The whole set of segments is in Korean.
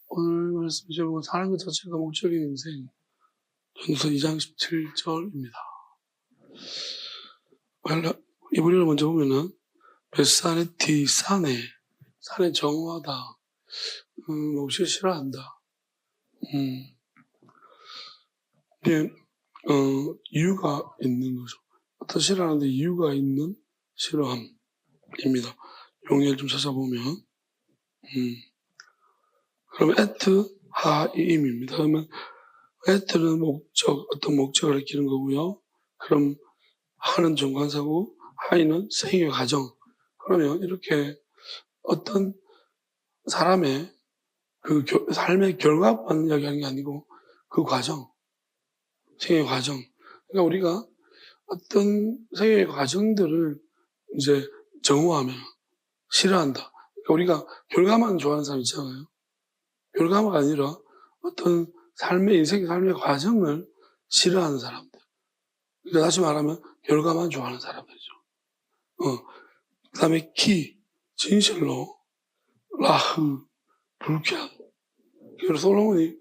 오늘 말씀 제목은 사는 것 자체가 목적인 인생, 전서 2장 17절입니다. 이브리를 먼저 보면은 베사네티 산에 정화하다, 몹시 싫어한다. 이게 이유가 있는 거죠. 어떤 싫어하는데 이유가 있는 싫어함입니다. 용례를 좀 찾아보면 그러면 에트 하임입니다. 그러면 에트는 어떤 목적을 가리키는 거고요. 그럼 하는 정관사고 하이는 생의 과정. 그러면 이렇게 어떤 사람의 그 삶의 결과만 이야기하는 게 아니고 그 과정, 생의 과정. 그러니까 우리가 어떤 생의 과정들을 이제 정오하면 싫어한다. 그러니까 우리가 결과만 좋아하는 사람 있잖아요. 결과가 아니라 어떤 인생의 삶의 과정을 싫어하는 사람들. 그러니까 다시 말하면 결과만 좋아하는 사람들이죠. 그 다음에 진실로, 라흐, 불쾌한. 그래서 솔로몬이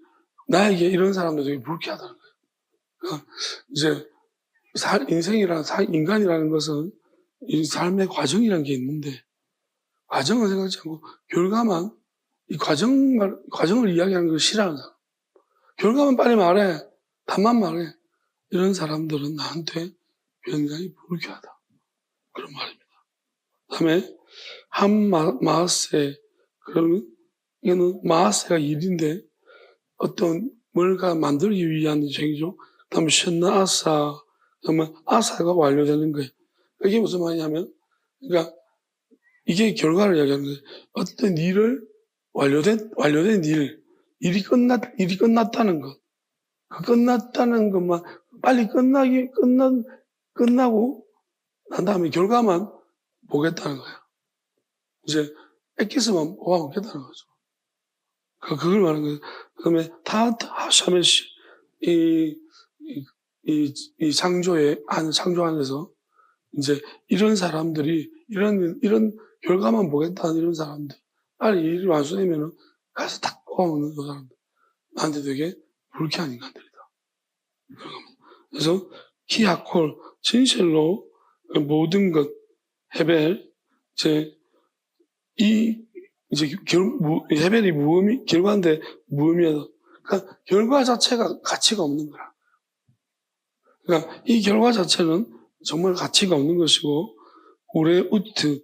나에게 이런 사람들 되게 불쾌하다는 거예요. 그러니까 이제 인간이라는 것은 이 삶의 과정이라는 게 있는데, 과정을 생각하지 않고 결과만, 이 과정을 이야기하는 걸 싫어하는 사람. 결과만 빨리 말해. 답만 말해. 이런 사람들은 나한테 굉장히 불쾌하다. 그런 말입니다. 그 다음에 마하세. 그러면 이거는 마하세가 일인데 어떤 뭔가 만들기 위한 행위죠. 그 다음에 쉔나아사. 그러면 아사가 완료되는 거예요. 이게 무슨 말이냐면, 그러니까 이게 결과를 이야기하는 거예요. 어떤 일을 완료된 일이 끝났다는 것. 그 끝났다는 것만 빨리 끝나고 난 다음에 결과만 보겠다는 거야. 이제 엑기스만 뽑아먹겠다는 거죠. 그걸 말하는 거예요. 그다음에 하샤메시 이 창조 안에서 이제 이런 사람들이 이런 결과만 보겠다는 이런 사람들, 빨리 일이 완수되면은 가서 딱 뽑아먹는 그 사람들, 나한테 되게 불쾌한 인간들이다. 그래서 키하콜 진실로 모든 것 헤벨 헤벨이 결과인데 무음이어서, 그러니까 결과 자체가 가치가 없는 거라. 그러니까 이 결과 자체는 정말 가치가 없는 것이고, 우레 우트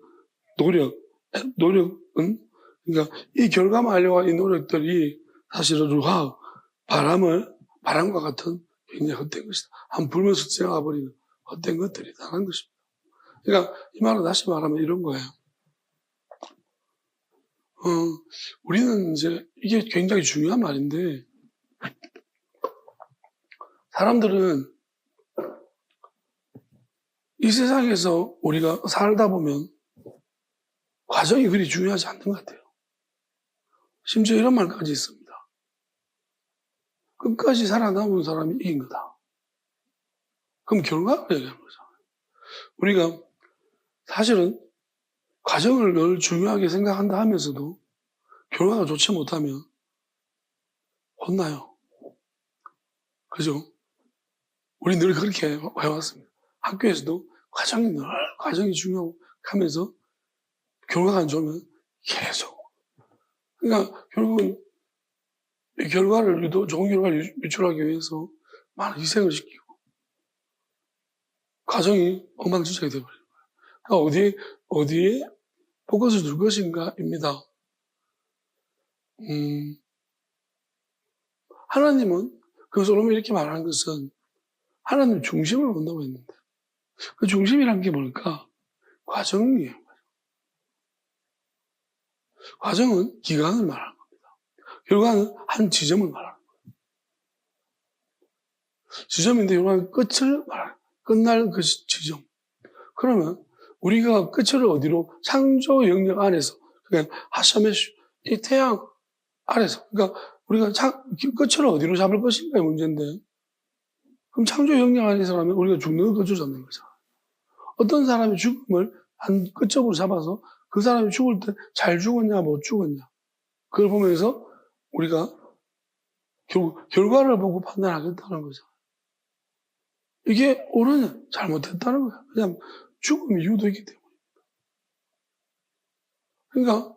노력은, 그러니까 이 결과만 하려고 이 노력들이 사실은 루하 바람과 같은 굉장히 헛된 것이다. 한 불면서 지나가 버리는 헛된 것들이다라는 것입니다. 그러니까 이 말은 다시 말하면 이런 거예요. 우리는 이제 이게 굉장히 중요한 말인데, 사람들은 이 세상에서 우리가 살다 보면 과정이 그리 중요하지 않는 것 같아요. 심지어 이런 말까지 있습니다. 끝까지 살아남은 사람이 이긴 거다. 그럼 결과를 얘기하는 거죠. 우리가 사실은 과정을 늘 중요하게 생각한다 하면서도 결과가 좋지 못하면 혼나요. 그죠? 우리 늘 그렇게 해왔습니다. 학교에서도 과정이 중요하고 하면서 결과가 안 좋으면 계속. 그러니까 결국은 이 좋은 결과를 유출하기 위해서 많은 희생을 시키고 과정이 엉망진창이 되어버려요. 그러니까 어디에 포커스를 둘 것인가입니다. 하나님은, 솔로몬이 이렇게 말하는 것은 하나님 중심을 본다고 했는데, 그 중심이란 게 뭘까? 과정이에요. 과정은 기간을 말하는 겁니다. 결과는 한 지점을 말하는 거예요. 지점인데 결과는 끝을 말하는 거예요. 끝날 그 지점. 그러면 우리가 끝을 어디로? 창조 영역 안에서, 그러니까 하샤메슈, 이 태양 아래서, 그러니까 우리가 끝을 어디로 잡을 것인가의 문제인데, 그럼 창조 영역 안에서라면 우리가 죽는 끝을 잡는 거죠. 어떤 사람이 죽음을 한 끝점으로 잡아서 그 사람이 죽을 때 잘 죽었냐 못 죽었냐 그걸 보면서 우리가 결국 결과를 보고 판단하겠다는 거죠. 이게 옳으냐, 잘못했다는 거야. 왜냐하면 죽음이 유도이기 때문에. 그러니까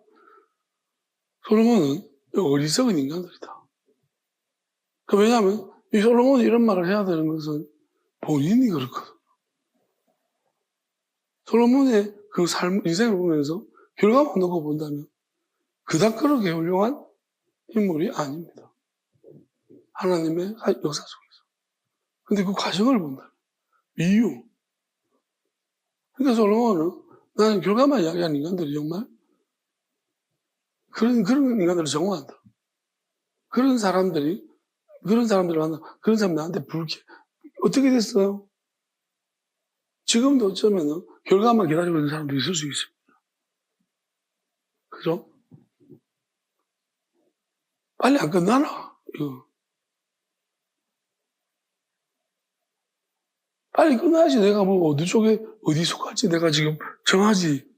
솔로몬은 어리석은 인간들이다. 왜냐하면 이 솔로몬이 이런 말을 해야 되는 것은 본인이 그렇거든. 솔로몬의 그 삶, 인생을 보면서 결과만 놓고 본다면 그닥 그렇게 훌륭한 인물이 아닙니다. 하나님의 역사 속에서. 근데 그 과정을 본다면 이유. 그러니까 솔로몬은 나는 결과만 이야기하는 인간들이 정말 그런 인간들을 정화한다. 그런 사람들을 만나, 그런 사람 나한테 어떻게 됐어요? 지금도 어쩌면은 결과만 기다리고 있는 사람도 있을 수 있습니다. 그죠? 빨리 안 끝나나? 이거. 빨리 끝나야지 내가 뭐 어디 쪽에 어디 속할지 내가 지금 정하지.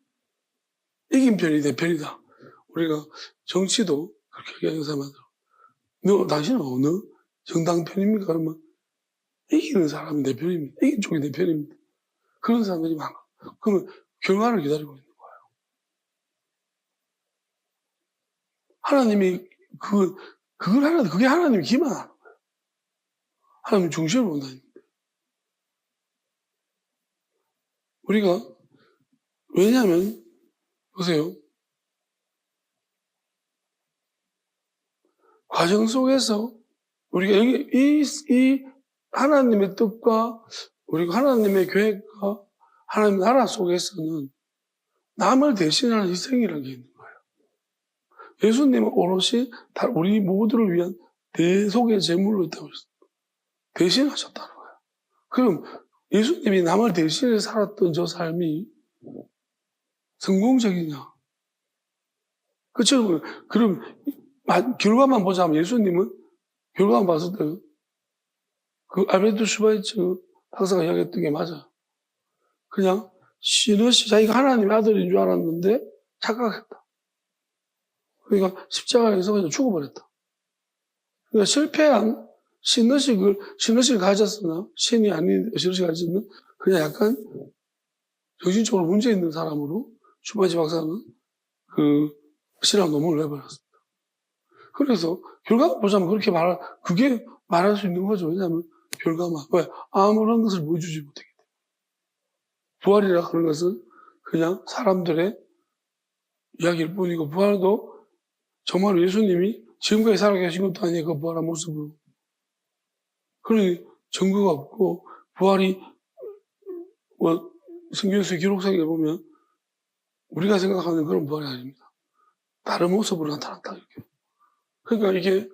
이긴 편이 내 편이다. 우리가 정치도 그렇게 얘기하는 사람들. 당신은 어느 정당 편입니까? 그러면 이기는 사람이 내 편입니다. 이긴 쪽이 내 편입니다. 그런 사람들이 많아. 그러면 결과를 기다리고 있는 거예요. 하나님이 그걸 하는데 그게 하나님이 기만하는 거예요. 하나님 중심을 본다는 거예요. 우리가 왜냐하면 보세요. 과정 속에서 우리가 여기 이 하나님의 뜻과 그리고 하나님의 계획과 하나님의 나라 속에서는 남을 대신하는 희생이라는 게 있는 거예요. 예수님은 오롯이 우리 모두를 위한 대속의 제물로 있다고 했어요. 대신하셨다는 거예요. 그럼 예수님이 남을 대신해 살았던 저 삶이 성공적이냐? 그렇죠? 그럼 결과만 보자면 예수님은 결과만 봤을 때 그 알베르토 슈바이처 박사가 이야기했던 게 맞아요. 그냥 자기가 하나님의 아들인 줄 알았는데 착각했다. 그러니까 십자가에서 그냥 죽어버렸다. 그러니까 실패한 신의식을 가졌으나 신이 아닌 신의식을 가졌으나 그냥 약간 정신적으로 문제 있는 사람으로 슈바이처 박사는 그 신학 논문을 내버렸습니다. 그래서 결과만 보자면 그게 말할 수 있는 거죠. 왜냐하면 결과만. 왜? 아무런 것을 보여주지 못하기 때문에. 부활이라 하는 것은 그냥 사람들의 이야기일 뿐이고, 부활도 정말 예수님이 지금까지 살아계신 것도 아니에요. 그 부활한 모습으로. 그러니 증거가 없고, 부활이, 성경에서 기록상에 보면 우리가 생각하는 그런 부활이 아닙니다. 다른 모습으로 나타났다, 이렇게. 그러니까 이게,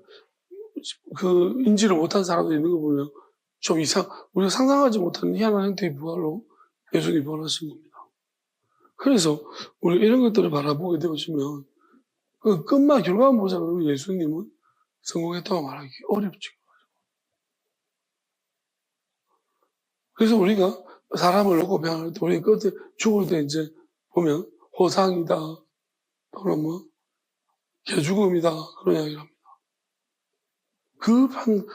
인지를 못한 사람들이 있는 거 보면 좀 우리가 상상하지 못하는 희한한 형태의 부활로 예수님이 부활하신 겁니다. 그래서 우리가 이런 것들을 바라보게 되어지면 끝만 결과만 보자 그러면 예수님은 성공했다고 말하기 어렵죠. 그래서 우리가 사람을 놓고 배워할 때 우리 끝에 죽을 때 이제 보면 호상이다 또는 개죽음이다 그런 이야기를 합니다.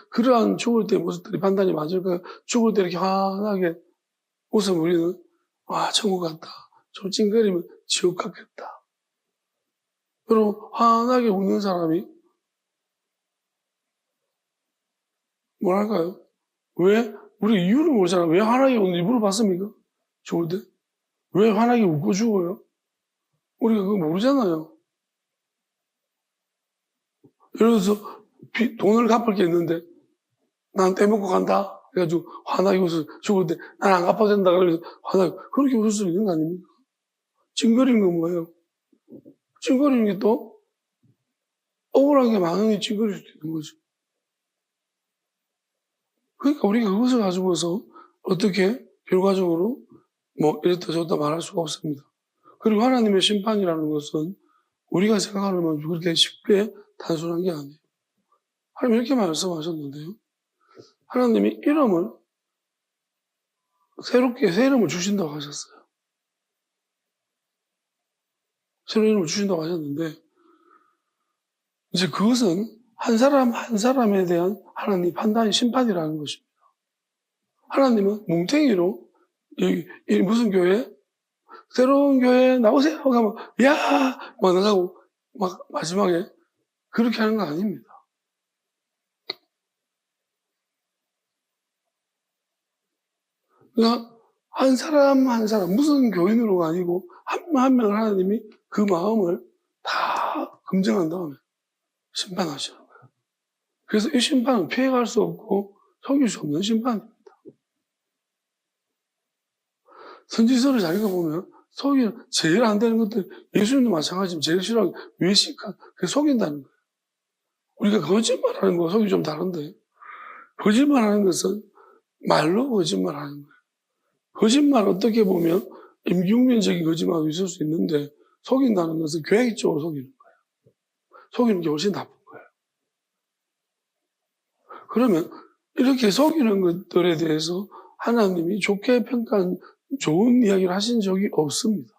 그러한 죽을 때 모습들이 판단이 맞을까요? 죽을 때 이렇게 환하게 웃으면 우리는 천국 같다. 좀 찡그리면 지옥 같겠다. 그리고 환하게 웃는 사람이 뭐랄까요? 우리 이유를 모르잖아요. 왜 환하게 웃는지 물어봤습니까? 죽을 때? 왜 환하게 웃고 죽어요? 우리가 그거 모르잖아요. 예를 들어서 돈을 갚을 게 있는데 난 떼먹고 간다. 그래가지고 환하게 웃어 죽을 때 난 안 갚아도 된다. 그래서 환하게 그렇게 웃을 수 있는 거 아닙니까? 찡그리는 건 뭐예요? 찡그리는 게 또 억울한 게 많으니 찡그릴 수도 있는 거죠. 그러니까 우리가 그것을 가지고서 어떻게 결과적으로 이랬다 저랬다 말할 수가 없습니다. 그리고 하나님의 심판이라는 것은 우리가 생각하는 건 그렇게 쉽게 단순한 게 아니에요. 하나님 이렇게 말씀하셨는데요. 하나님이 새롭게 새 이름을 주신다고 하셨어요. 새로운 이름을 주신다고 하셨는데, 이제 그것은 한 사람 한 사람에 대한 하나님 판단이 심판이라는 것입니다. 하나님은 뭉탱이로 이 무슨 교회? 새로운 교회 나오세요 하면 야! 막 나가고 막 마지막에 그렇게 하는 거 아닙니다. 그러니까 한 사람 한 사람 무슨 교인으로가 아니고 한 명을 하나님이 그 마음을 다 검증한 다음에 심판하시는 거예요. 그래서 이 심판은 피해갈 수 없고 속일 수 없는 심판입니다. 선지서를 잘 읽어보면 제일 안 되는 것들 예수님도 마찬가지지만 제일 싫어하는 게 외식한 그게 속인다는 거예요. 우리가 거짓말하는 거와 속이 좀 다른데 거짓말하는 것은 말로 거짓말하는 거예요. 거짓말 어떻게 보면 임기응변적인 거짓말도 있을 수 있는데 속인다는 것은 계획적으로 속이는 거예요. 속이는 게 훨씬 나쁜 거예요. 그러면 이렇게 속이는 것들에 대해서 하나님이 좋게 평가한 좋은 이야기를 하신 적이 없습니다.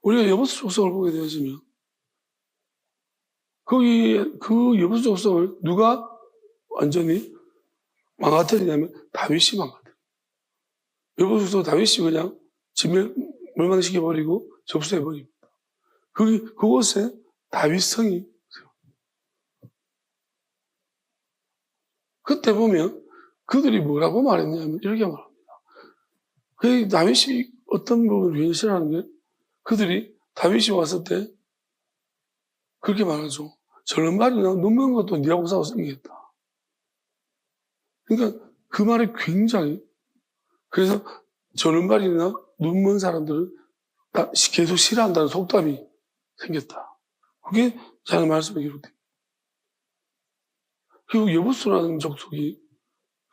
우리가 여보수 족속을 보게 되어지면 거기 그 여보수 족속을 누가 완전히 망가뜨리냐면 다윗이 망가뜨려요. 여보수 족속 다윗이 그냥 멸망시켜버리고 접수해버립니다. 그곳에 다윗성이 있어요. 그때 보면 그들이 뭐라고 말했냐면 이렇게 말합니다. 그 다윗이 어떤 부분을 괜시하는 게 그들이 다윗이 왔을 때 그렇게 말하죠. 저런 말이나 눈먼 것도 네하고 싸워서 이기겠다. 그러니까 그 말이 굉장히 그래서 저런 말이나 눈먼 사람들을 계속 싫어한다는 속담이 생겼다. 그게 자기 말씀에 기록됩니다. 그리고 여부수라는 족속이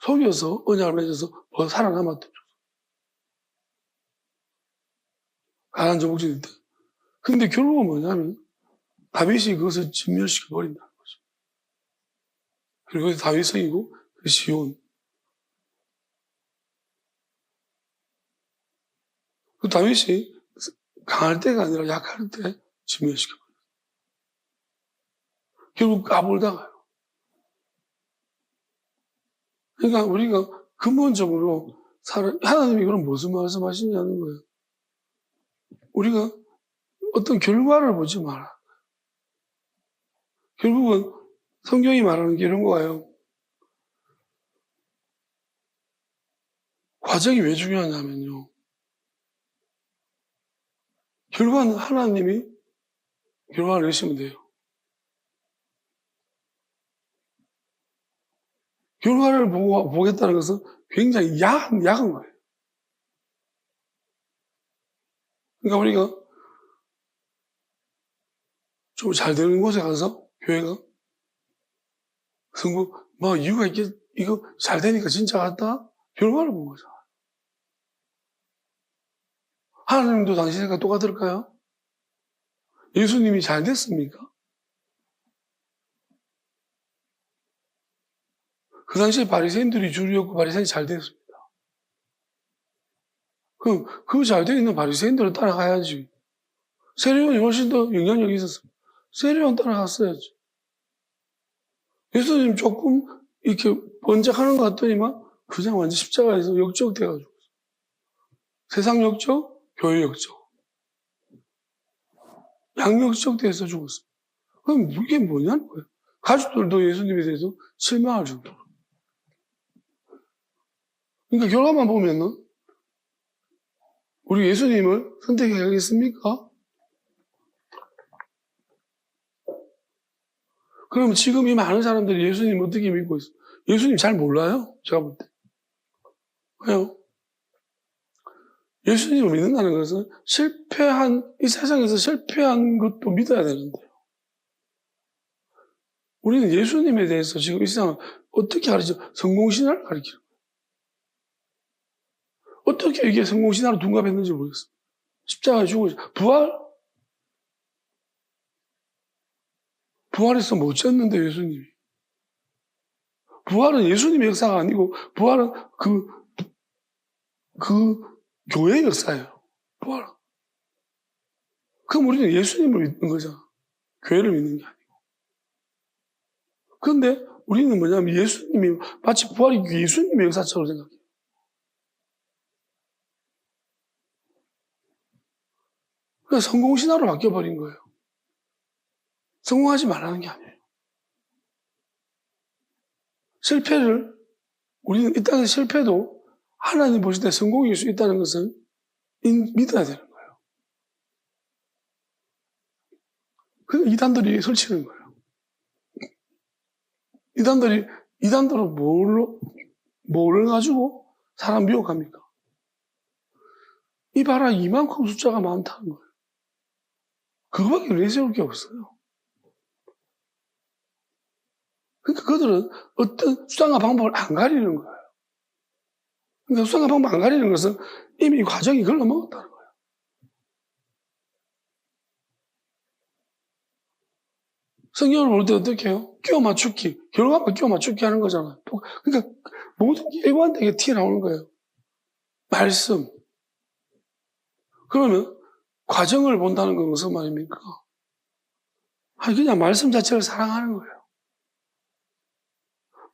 속여서 언약을 맺어서 살아남았던 족속. 가난 정복지일 때. 근데 결국은 뭐냐면 다윗이 그것을 진멸시켜버린다는 거죠. 그리고 다윗성이고 시온. 그 다윗이 강할 때가 아니라 약할 때 진멸시켜버려요. 결국 까불다가요. 그러니까 우리가 근본적으로 하나님이 그럼 무슨 말씀하시냐는 거예요. 우리가 어떤 결과를 보지 마라. 결국은 성경이 말하는 게 이런 거예요. 과정이 왜 중요하냐면요. 결과는 하나님이 결과를 내시면 돼요. 결과를 보겠다는 것은 굉장히 야한 거예요. 그러니까 우리가 좀 잘 되는 곳에 가서 교회가 성구 뭐 이유가 있겠 이거 잘 되니까 진짜 같다? 결과를 본 거죠. 하나님도 당신과 똑같을까요? 예수님이 잘 됐습니까? 그 당시에 바리새인들이 줄이었고 바리새인이 잘 됐습니다. 그럼 그 잘 되어 있는 바리새인들을 따라가야지. 세례요한이 훨씬 더 영향력이 있었습니다. 세례요한 따라갔어야지. 예수님 조금 이렇게 번쩍하는 것 같더니만 그냥 완전 십자가에서 역적돼가지고 세상 역적, 교회 역적, 양역적 돼서 죽었습니다. 그럼 이게 뭐냐는 거예요. 가족들도 예수님에 대해서 실망할 정도로. 그러니까 결과만 보면은 우리 예수님을 선택해야겠습니까? 그럼 지금 이 많은 사람들이 예수님 어떻게 믿고 있어요? 예수님 잘 몰라요. 제가 볼 때. 왜요? 예수님을 믿는다는 것은 이 세상에서 실패한 것도 믿어야 되는데요. 우리는 예수님에 대해서 지금 이 세상을 어떻게 가르쳐? 성공신화를 가르치는 거예요. 어떻게 이게 성공신화로 둔갑했는지 모르겠어요. 십자가에 죽으셔. 부활해서 못 쳤는데 예수님이. 부활은 예수님의 역사가 아니고 부활은 그 교회의 역사예요. 부활은. 그럼 우리는 예수님을 믿는 거잖아. 교회를 믿는 게 아니고. 그런데 우리는 뭐냐면 예수님이 마치 부활이 예수님의 역사처럼 생각해요. 그래서 성공신화로 바뀌어버린 거예요. 성공하지 말라는 게 아니에요. 실패를, 우리는 이 땅에서 실패도 하나님 보실 때 성공일 수 있다는 것을 믿어야 되는 거예요. 그래서 이단들이 설치는 거예요. 이단들은 뭐를 가지고 사람 미혹합니까? 이 봐라, 이만큼 숫자가 많다는 거예요. 그거밖에 내세울 게 없어요. 그러니까 그들은 어떤 수단과 방법을 안 가리는 거예요. 그러니까 수단과 방법 안 가리는 것은 이미 과정이 걸러먹었다는 거예요. 성경을 볼 때 어떻게 해요? 끼워 맞추기. 결과만 끼워 맞추기 하는 거잖아요. 그러니까 모든 게 일관되게 튀어나오는 거예요. 말씀. 그러면 과정을 본다는 건 무슨 말입니까? 아니, 그냥 말씀 자체를 사랑하는 거예요.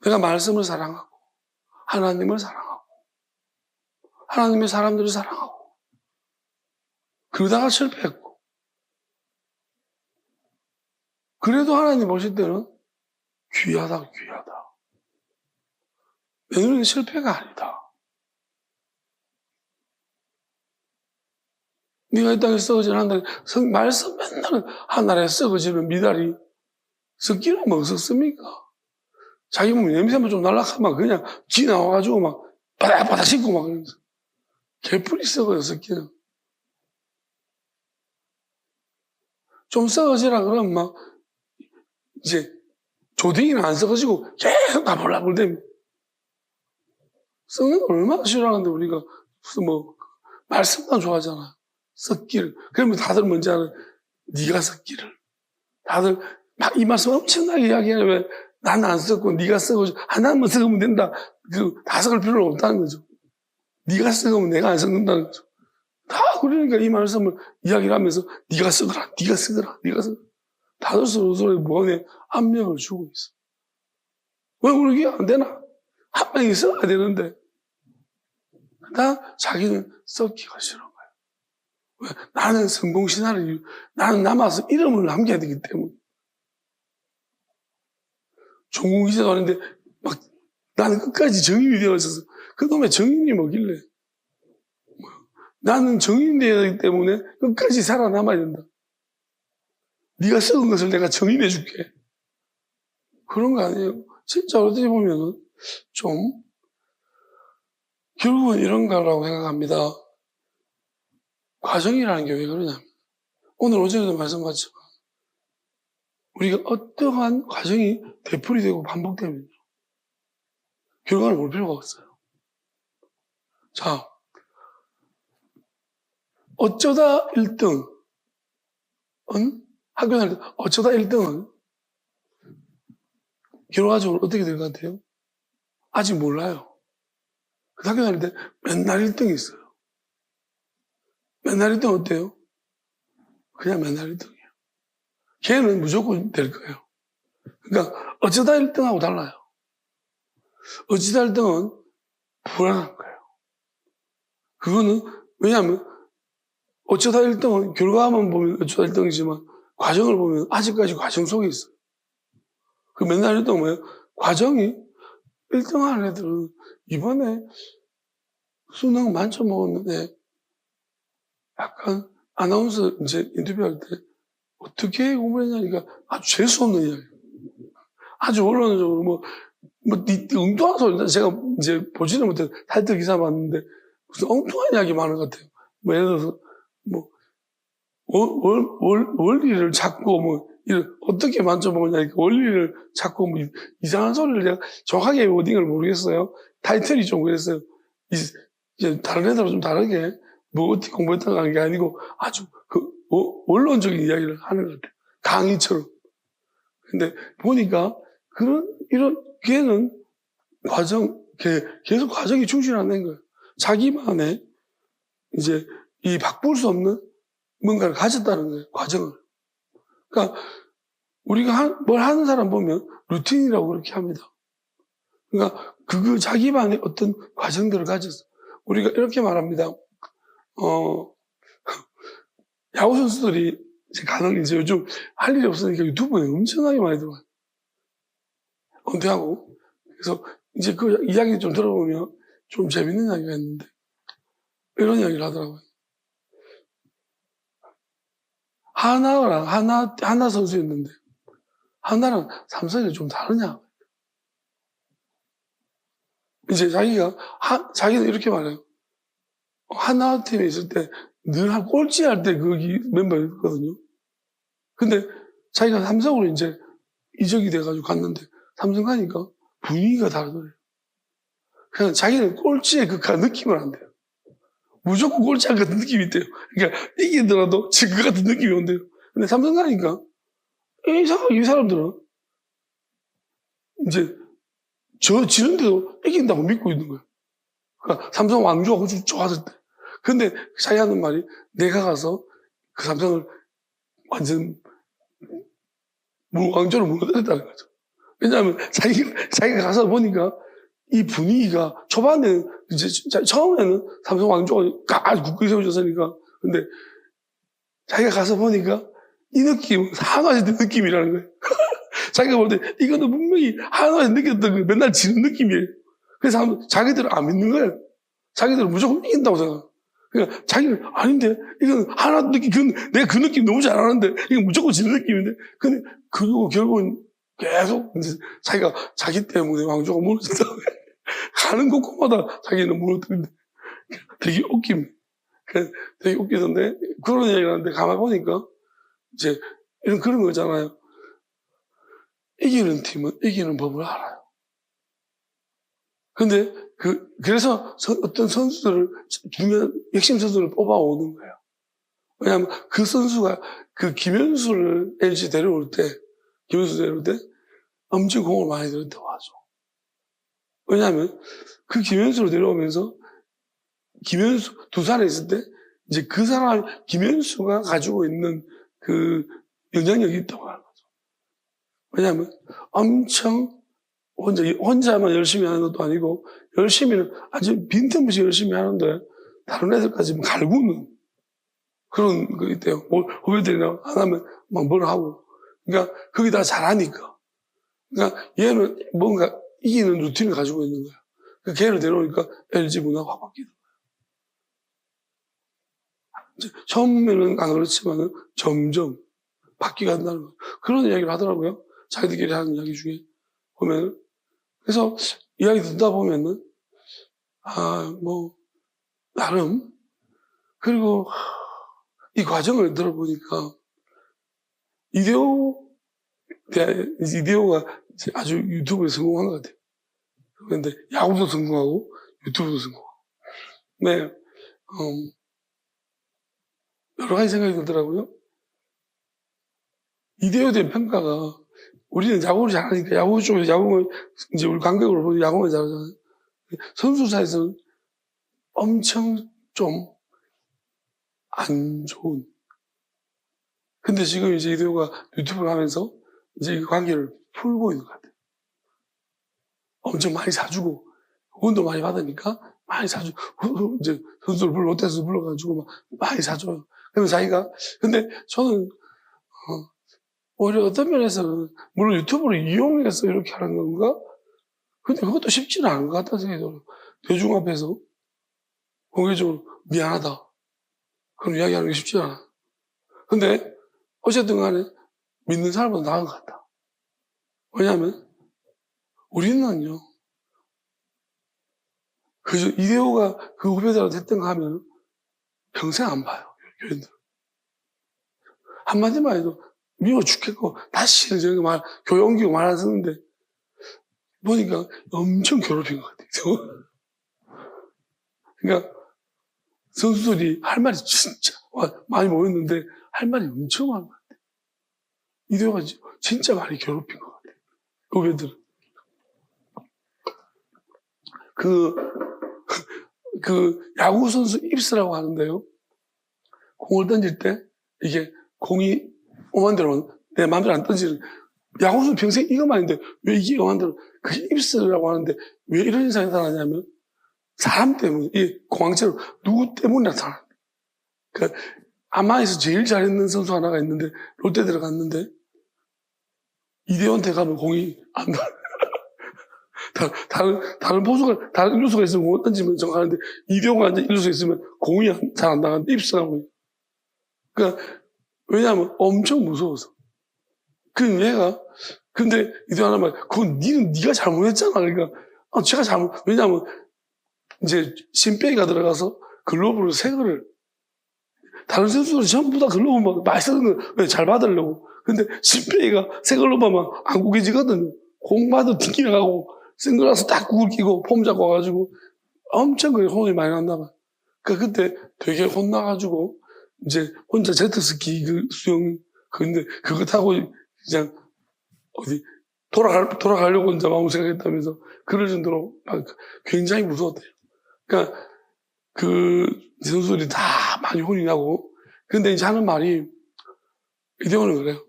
내가 말씀을 사랑하고, 하나님을 사랑하고, 하나님의 사람들을 사랑하고, 그러다가 실패했고, 그래도 하나님 보실 때는 귀하다. 내 눈에는 실패가 아니다. 네가 이 땅에 썩어지는 한 달에 말씀 맨날 한 날에 썩어지는 미달이 썩기는 뭐 썩습니까? 자기 몸 냄새만 좀 날락하면 그냥 지 나와가지고 막 바닥바닥 씻고 막 그러면서 개풀이 썩어요. 썩기는. 좀 썩어지라 그러면 막 이제 조딩이는 안 썩어지고 계속 나불나불대면 썩는 거 얼마나 싫어하는데 우리가 무슨 뭐 말씀만 좋아하잖아. 썩기를. 그러면 다들 뭔지 알아? 네가 썩기를. 다들 막 이 말씀 엄청나게 이야기하면 왜 난 안 썩고 네가 썩어져. 하나만 썩으면 된다. 다 썩을 필요는 없다는 거죠. 네가 썩으면 내가 안 썩는다는 거죠. 다 그러니까 이 말씀을 이야기를 하면서 네가 썩어라. 다들 서로 무언의 압력을 주고 있어. 왜 그러게 안 되나? 한 명이 썩어야 되는데 다 자기는 썩기가 싫어. 왜? 나는 성공신화를, 나는 남아서 이름을 남겨야 되기 때문에. 종국이제도 하는데, 막, 나는 끝까지 정인이 되어 있어서, 그놈의 정인이 뭐길래. 나는 정인이 되어야 되기 때문에 끝까지 살아남아야 된다. 네가 썩은 것을 내가 정인해 줄게. 그런 거 아니에요. 진짜 어떻게 보면은, 좀, 결국은 이런 거라고 생각합니다. 과정이라는 게 왜 그러냐면, 오늘 오전에도 말씀하셨지만, 우리가 어떠한 과정이 되풀이되고 반복되면 결과를 볼 필요가 없어요. 자, 어쩌다 1등, 학교 다닐 때 어쩌다 1등은 결과적으로 어떻게 될 것 같아요? 아직 몰라요. 학교 다닐 때 맨날 1등이 있어요. 맨날 1등 어때요? 그냥 맨날 1등이에요. 걔는 무조건 될 거예요. 그러니까 어쩌다 1등하고 달라요. 어쩌다 1등은 불안한 거예요. 그거는 왜냐하면 어쩌다 1등은 결과만 보면 어쩌다 1등이지만 과정을 보면 아직까지 과정 속에 있어요. 그 맨날 1등은 뭐예요? 과정이 1등 하는 애들은 이번에 수능 만점 먹었는데 약간 아나운서 이제 인터뷰할 때 어떻게 공부를 했냐니까 아주 재수없는 이야기. 아주 언론적으로 엉뚱한 소리. 제가 이제 보지는 못해 타이틀 기사 봤는데 무슨 엉뚱한 이야기 많은 것 같아요. 예를 들어서 원리를 찾고 어떻게 만점 먹었냐니까 원리를 찾고 이상한 소리를 제가 정확하게 워딩을 모르겠어요. 타이틀이 좀 그랬어요. 이제 다른 애들은 좀 다르게 어떻게 공부했다는 게 아니고 아주 원론적인 이야기를 하는 것 같아요. 강의처럼. 근데 보니까 걔는 계속 과정이 충실 안 된 거예요. 자기만의 이제 바꿀 수 없는 뭔가를 가졌다는 거예요, 과정을. 그러니까 우리가 뭘 하는 사람 보면 루틴이라고 그렇게 합니다. 그러니까 자기만의 어떤 과정들을 가져서 우리가 이렇게 말합니다. 야구 선수들이 이제 요즘 할 일이 없으니까 유튜브에 엄청나게 많이 들어와요. 은퇴하고. 그래서 이제 그 이야기 좀 들어보면 좀 재밌는 이야기가 있는데 이런 이야기를 하더라고요. 하나 선수였는데 하나랑 삼성이 좀 다르냐? 이제 자기는 이렇게 말해요. 하나 팀에 있을 때 늘 꼴찌할 때 거기 멤버였거든요. 근데 자기가 삼성으로 이제 이적이 돼가지고 갔는데 삼성 가니까 분위기가 다르더래요. 그냥 자기는 꼴찌의 그 느낌을 안 돼요. 무조건 꼴찌할 같은 느낌이 있대요. 그러니까 이기더라도 질 것 같은 느낌이 온대요. 근데 삼성 가니까 이상하게 이 사람들은 이제 지는데도 이긴다고 믿고 있는 거예요. 그러니까 삼성 왕조가 아주 좋았을 때. 근데 자기 하는 말이 내가 가서 그 삼성을 완전 왕조를 무너뜨렸다는 거죠. 왜냐하면 자기가 가서 보니까 이 분위기가 초반에는 이제 처음에는 삼성 왕조가 아주 굳게 세워졌으니까 근데 자기가 가서 보니까 이 느낌 한화의 느낌이라는 거예요. 자기가 볼 때 이거는 분명히 한화에서 느꼈던 그 맨날 지는 느낌이에요. 그래서 자기들은 안 믿는 거예요. 자기들은 무조건 이긴다고 생각해요. 그러니까 자기는 아닌데 이건 하나 느낌 내가 그 느낌 너무 잘 아는데 이건 무조건 지는 느낌인데 근데 그리고 결국은 계속 이제 자기 때문에 왕조가 무너진다고 가는 곳곳마다 자기는 무너뜨린데 되게 웃깁니다. 되게 웃기던데 그런 얘기를 하는데 가만히 보니까 이제 그런 거잖아요. 이기는 팀은 이기는 법을 알아요. 근데 그래서 어떤 선수들을 중요한 핵심 선수를 뽑아오는 거예요. 왜냐하면 그 선수가 김현수를 LG 데려올 때 엄청 공을 많이 들였다고 하죠. 왜냐하면 그 김현수를 데려오면서 김현수 2살에 있을 때 이제 그 사람 김현수가 가지고 있는 그 영향력이 있다고 하는 거죠. 왜냐하면 엄청 혼자만 열심히 하는 것도 아니고 열심히는 아주 빈틈없이 열심히 하는데 다른 애들까지 갈구는 그런 거 있대요. 후배들이랑 하나면 막 뭘 하고 그러니까 거기 다 잘하니까 그러니까 얘는 뭔가 이기는 루틴을 가지고 있는 거야. 그러니까 걔를 데려오니까 LG 문화가 확 바뀌는 거야. 처음에는 안 그렇지만은 점점 바뀌어간다는 거 그런 이야기를 하더라고요. 자기들끼리 하는 이야기 중에 보면은 그래서 이야기 듣다 보면은 나름 그리고 이 과정을 들어보니까 이대호가 아주 유튜브에 성공한 것 같아요. 그런데 야구도 성공하고 유튜브도 성공하고 네, 여러 가지 생각이 들더라고요. 이대호에 대한 평가가 우리는 야구를 잘하니까 야구 쪽에서 야구를 이제 우리 관객으로 보면 야구만 잘하잖아요. 선수 사이에서는 엄청 좀 안 좋은. 근데 지금 이제 이대호가 유튜브를 하면서 이제 이 관계를 풀고 있는 것 같아요. 엄청 많이 사주고, 후원도 많이 받으니까 많이 사주고, 이제 선수를 롯데에서 불러가지고 막 많이 사줘요. 근데 저는, 오히려 어떤 면에서는, 물론 유튜브를 이용해서 이렇게 하는 건가? 근데 그것도 쉽지는 않은 것 같다는 생각이 들어요. 대중 앞에서 공개적으로 미안하다. 그런 이야기하는 게 쉽지 않아. 근데 어쨌든 간에 믿는 사람보다 나은 것 같다. 왜냐하면 우리는요, 이대호가 그 후배들한테 했던 거 하면 평생 안 봐요, 교인들. 한마디만 해도 미워 죽겠고, 다시는 저렇게 교회 옮기고 말 안 쓰는데, 보니까 엄청 괴롭힌 것 같아요. 그러니까 선수들이 할 말이 진짜 많이 모였는데, 할 말이 엄청 많은 것 같아요. 이대호가 진짜 많이 괴롭힌 것 같아요. 후배들은. 야구 선수 입스라고 하는데요. 공을 던질 때, 이게 공이 오만 대로 내 마음대로 안 던지는. 야구는 평생 이것만 했는데 왜 이게 영화들 그게 입스라고 하는데 왜 이런 현상이 나타나냐면 사람 때문에, 이 공황제로 누구 때문에 나타나. 그러니까 아마에서 제일 잘했는 선수 하나가 있는데 롯데 들어갔는데 이대원한테 가면 공이 안 나. 다른 포수가, 다른 일루수가 있으면 공 던지면 정하는데 이대원가 앉아 일루수가 있으면 공이 잘 안 나가는데 입스라고. 그러니까 왜냐하면 엄청 무서워서. 그 얘가 근데 이대원 하는 말, 그건 네가 잘못했잖아. 그러니까 제가 왜냐하면 이제 심빼기가 들어가서 글로브를 새 거를 다른 선수들은 전부 다 글로브 막 많이 쓰는 거 왜 잘 받으려고. 근데 심빼기가 새 글로브만 안 구겨지거든요. 공 받아 튕겨가고 선글라스 딱 구글 끼고 폼 잡고 와가지고 엄청 그게 혼이 많이 났나 봐. 그러니까 그때 되게 혼나가지고 이제 혼자 제트스키 그 수영 근데 그거 타고 그냥 어디 돌아가려고 이제 마음 생각했다면서 그럴 정도로 막 굉장히 무서웠대요. 그러니까 그 선수들이 다 많이 혼이 나고 근데 이제 하는 말이 이대호는 그래요.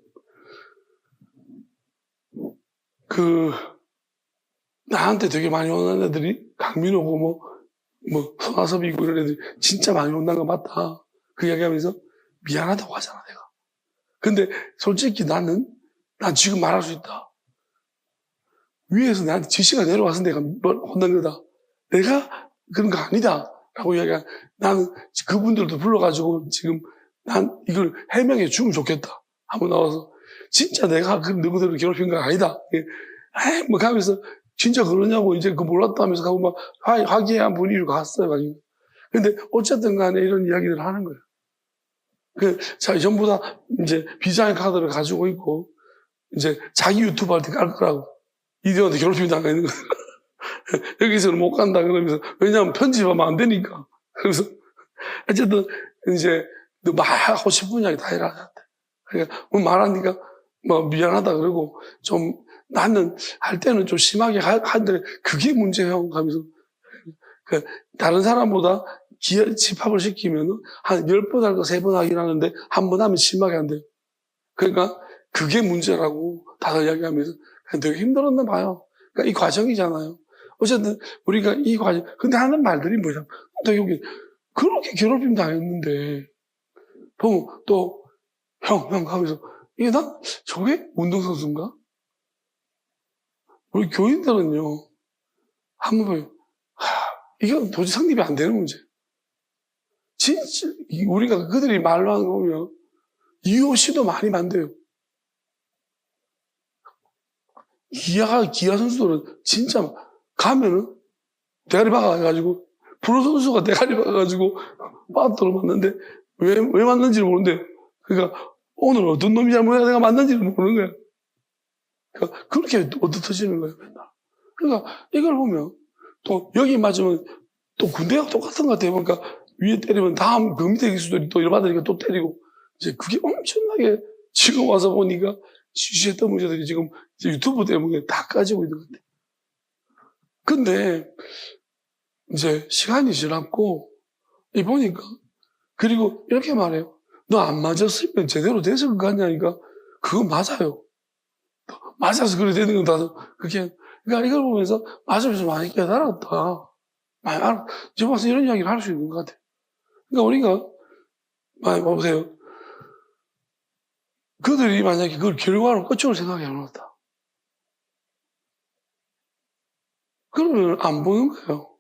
나한테 되게 많이 혼난 애들이 강민호고 손아섭이고 이런 애들이 진짜 많이 혼난 거 맞다. 그 이야기하면서 미안하다고 하잖아 내가. 근데 솔직히 난 지금 말할 수 있다. 위에서 나한테 지시가 내려와서 내가 혼난 거다. 내가 그런 거 아니다. 라고 이야기한 나는 그분들도 불러가지고 지금 난 이걸 해명해 주면 좋겠다. 한번 나와서 진짜 내가 그 누구들을 괴롭힌 건 아니다. 가면서 진짜 그러냐고 이제 그 몰랐다 하면서 가고 막 화기애애한 분위기로 갔어요. 근데 어쨌든 간에 이런 이야기를 하는 거예요. 전부 다 이제 비자의 카드를 가지고 있고 이제 자기 유튜브 할 때 깔 거라고. 이대원한테 괴롭힘 당하는 거예요. 여기서는 못 간다 그러면서 왜냐하면 편집하면 안 되니까. 그래서 어쨌든 이제 너 말하고 싶은 이야기 다 해라. 그러니까 말하니까 미안하다 그러고 좀 나는 할 때는 좀 심하게 하는데 그게 문제예요. 하면서 다른 사람보다 집합을 시키면 한 10번 할까 3번 하긴 하는데 한 번 하면 심하게 안 돼요. 그러니까 그게 문제라고 다들 이야기하면서 되게 힘들었나 봐요. 그러니까 이 과정이잖아요. 어쨌든 우리가 이 과정, 근데 하는 말들이 뭐냐. 또 여기 그렇게 괴롭힘 당했는데 보면 또 형 하면서 이게 저게 운동선수인가? 우리 교인들은요 한번 봐요. 이건 도저히 성립이 안 되는 문제. 진짜 우리가 그들이 말로 하는 거 보면 이효시도 많이 만돼요. 기아 선수들은 진짜 가면은 대가리 박아가지고 프로 선수가 대가리 박아가지고 빠뜨려 맞는데 왜 맞는지를 모르는데 그러니까 오늘 어떤 놈이 잘못해서 내가 맞는지를 모르는 거야. 그러니까 그렇게 얻어터지는 거예요. 맨날. 그러니까 이걸 보면 또 여기 맞으면 또 군대가 똑같은 것 같아요. 그러니까 위에 때리면 다음 그 밑에 기수들이 또 열받으니까 또 때리고 이제 그게 엄청나게 지금 와서 보니까 취재했던 문제들이 지금 유튜브 때문에 다 까지고 있는 것 같아요. 근데 이제 시간이 지났고 보니까 그리고 이렇게 말해요. 너 안 맞았으면 제대로 돼서 그거 같냐니까 그건 맞아요. 맞아서 그래 되는 건 다 그게 그러니까 이걸 보면서 맞으면서 많이 깨달았다. 많이 알아. 지금 와서 이런 이야기를 할 수 있는 것 같아요. 그러니까 우리가 많이 보세요. 그들이 만약에 그걸 결과로 끝으로 생각해 놓았다. 그러면 안 보는 거예요.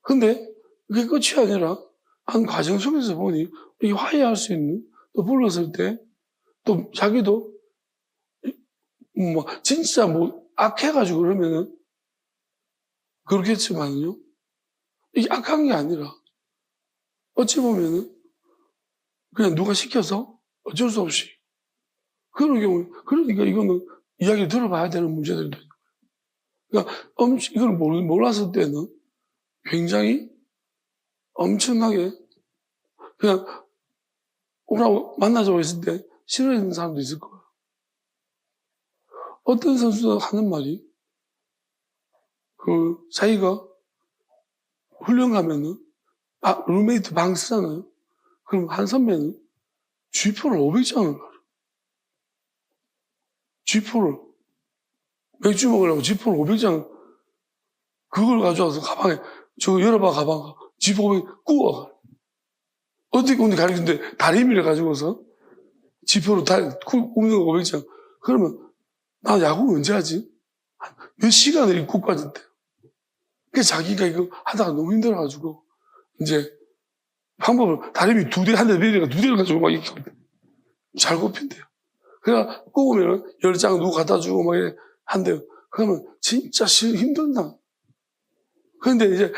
근데 그게 끝이 아니라 한 과정 속에서 보니 이게 화해할 수 있는 또 불렀을 때 또 자기도 진짜 악해가지고 그러면은 그렇겠지만요. 이게 악한 게 아니라 어찌 보면은 그냥 누가 시켜서 어쩔 수 없이 그런 경우 그러니까 이거는 이야기를 들어봐야 되는 문제들도 있고 그러니까 이걸 몰랐을 때는 굉장히 엄청나게 그냥 오라고 만나자고 했을 때 싫어하는 사람도 있을 거예요. 어떤 선수가 하는 말이 자기가 훈련 가면은 룸메이트 방 쓰잖아요. 그럼 한 선배는 G표를 500장을 가요. 지포를, 맥주 먹으려고 지포를 500장, 그걸 가져와서 가방에, 저거 열어봐, 가방. 지포 500 구워. 어떻게 근데 가르치는데 다리미를 가지고서 지포로 굽는 거 500장. 그러면 나 야구 언제 하지? 몇 시간을 입고 빠진대. 그래서 자기가 이거 하다가 너무 힘들어가지고 이제 방법을 다리미 한 대 내리가 2대를 가지고 막 이렇게 잘 굽힌대요. 그러니까 구우면 10장 누구 갖다 주고 막 이렇게 한대요. 그러면 진짜 힘들다. 그런데 이제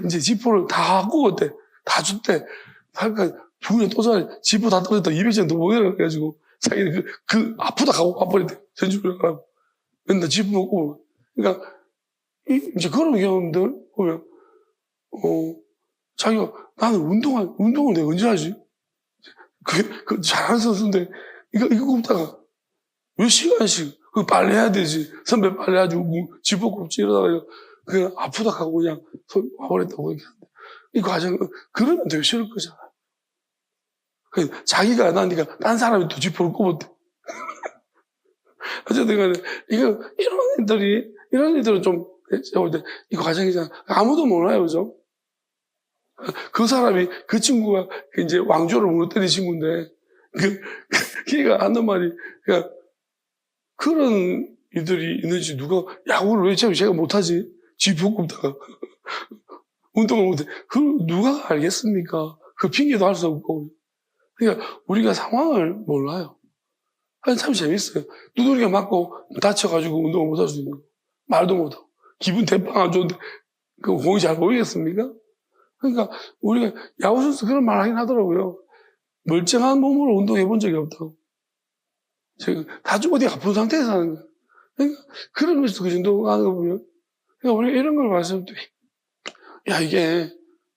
이제 지포를 다 구웠대. 다 줬대. 그러니까 부인이 또 전에 지포 다 떨어졌다 200장 더 모여라 그래가지고 자기는 아프다 가고 와버렸대. 전주를 가고. 맨날 지포 먹고. 그러니까 이제 그런 경험들 보면 자기가 나는 운동을 내가 언제 하지? 잘하는 선수인데 이거 굽다가 몇 시간씩 빨래해야 되지. 선배 빨래해가지고 지포 굽지 이러다가 그냥 아프다 하고 그냥 와버렸다고 얘기하는데 이 과정은 그러면 되게 싫을 거잖아요. 자기가 안 하니까 딴 사람이 또 지포를 꼽았대. 어쨌든 간에 이런 애들은 좀 제가 볼 때 이 과정이잖아. 아무도 몰라요, 그죠? 그 사람이, 그 친구가 이제 왕조를 무너뜨린 친구인데, 걔가 하는 말이, 그러니까 그런 이들이 있는지 누가 야구를 왜 제가 못하지? 지포 굽다가. 운동을 못해. 그걸 누가 알겠습니까? 그 핑계도 할 수 없고. 그러니까 우리가 상황을 몰라요. 참 재밌어요. 두드리가 맞고 다쳐가지고 운동을 못 할 수 있는 거. 말도 못하고. 기분 대빵 안 좋은데, 그 공이 잘 보이겠습니까? 그러니까 우리가 야구선수 그런 말 하긴 하더라고요. 멀쩡한 몸으로 운동해 본 적이 없다고. 지금 다 어디 아픈 상태에서 하는 거예요. 그러니까 그런 것도 그 정도 하는 거 보면. 그러니까 우리가 이런 걸 봤을 때, 야, 이게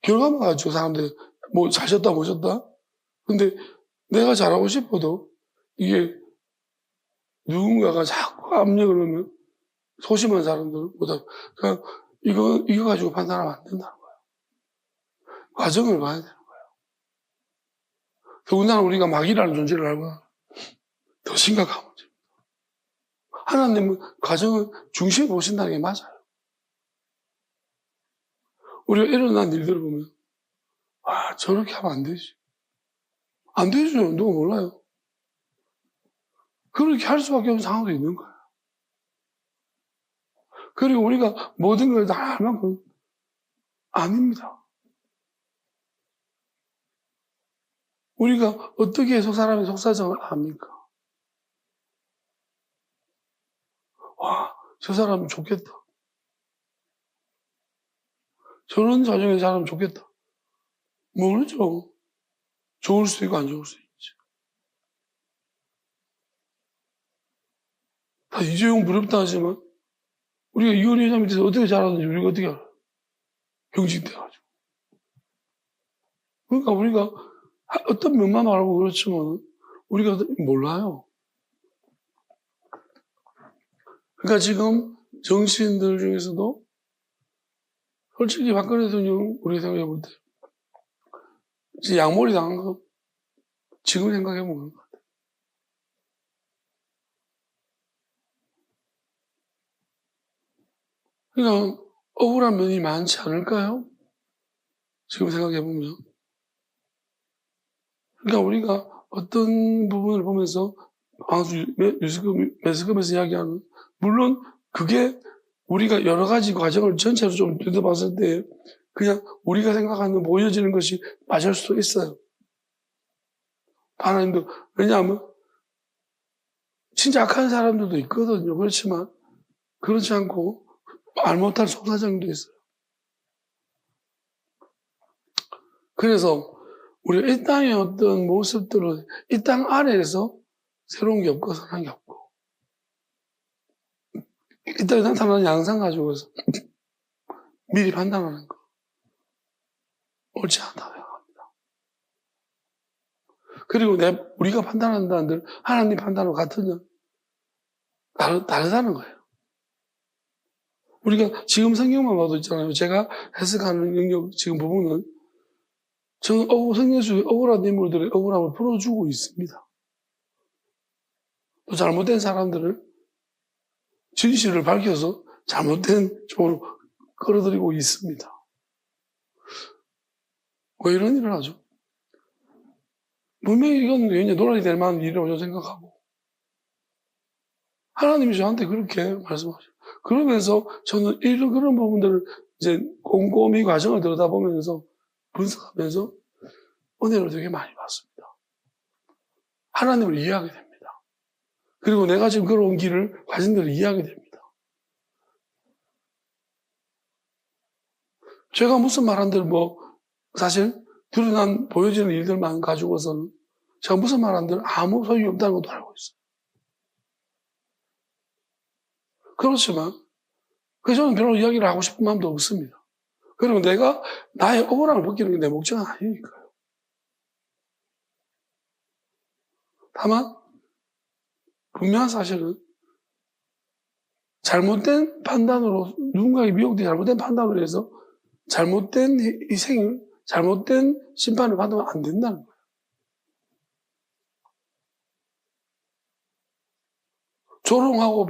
결과만 가지고 사람들 뭐 잘 쳤다 못 쳤다. 근데 내가 잘하고 싶어도 이게 누군가가 자꾸 압력을 넣으면 소심한 사람들보다 그러니까 이거 가지고 판단하면 안 된다는 거예요. 과정을 봐야 되는 거예요. 더군다나 우리가 마귀라는 존재를 알고 더 심각한 문제입니다. 하나님은 과정을 중시해 보신다는 게 맞아요. 우리가 일어난 일들을 보면 저렇게 하면 안 되지. 안 되죠. 누가 몰라요. 그렇게 할 수밖에 없는 상황도 있는 거예요. 그리고 우리가 모든 걸 다 할 만큼 아닙니다. 우리가 어떻게 해서 사람의 속사정을 압니까? 와, 저 사람 좋겠다. 저런 가정의 사람 좋겠다. 모르죠. 좋을 수도 있고 안 좋을 수도 있지. 다 이재용 부럽다 하지만 우리가 이혼희 여자 밑에서 어떻게 자라는지 우리가 어떻게 알아요? 병직 돼가지고. 그러니까 우리가 어떤 면만 알고 그렇지만 우리가 몰라요. 그러니까 지금 정치인들 중에서도 솔직히 박근혜 대통령 우리 생각해 볼 때 양몰이 당한 거 지금 생각해 보는 것 같아요. 그러니까 억울한 면이 많지 않을까요? 지금 생각해 보면. 그러니까 우리가 어떤 부분을 보면서 방수 매스컴에서 이야기하는 물론 그게 우리가 여러 가지 과정을 전체로 좀 들여다봤을 때 그냥 우리가 생각하는 보여지는 것이 맞을 수도 있어요. 하나님도 왜냐하면 진짜 악한 사람들도 있거든요. 그렇지만 그렇지 않고 말 못할 속사정도 있어요. 그래서 우리가 이 땅의 어떤 모습들은 이 땅 아래에서 새로운 게 없고 선한 게 없고 이 땅에 나타나는 양상 가지고서 미리 판단하는 거 옳지 않다고 생각합니다. 그리고 우리가 판단한다는 들 하나님 판단과 같으냐? 다르다는 거예요. 우리가 지금 성경만 봐도 있잖아요. 제가 해석하는 영역 지금 부분은 저는 성경 속에 억울한 인물들의 억울함을 풀어주고 있습니다. 또 잘못된 사람들을 진실을 밝혀서 잘못된 쪽으로 끌어들이고 있습니다. 왜 이런 일을 하죠? 분명히 이건 왠지 논란이 될 만한 일이라고 저는 생각하고, 하나님이 저한테 그렇게 말씀하셔요. 그러면서 저는 그런 부분들을 이제 꼼꼼히 과정을 들여다보면서 분석하면서 은혜를 되게 많이 받습니다. 하나님을 이해하게 됩니다. 그리고 내가 지금 걸어온 길을, 과정들을 이해하게 됩니다. 제가 무슨 말한들 사실 드러난 보여지는 일들만 가지고서는 제가 무슨 말한들 아무 소용이 없다는 것도 알고 있어요. 그렇지만 저는 별로 이야기를 하고 싶은 마음도 없습니다. 그리고 내가 나의 억울함을 벗기는 게 내 목적은 아니니까요. 다만 분명한 사실은 잘못된 판단으로, 누군가의 미혹된 잘못된 판단으로 해서 잘못된 희생을, 잘못된 심판을 받으면 안 된다는 거예요. 조롱하고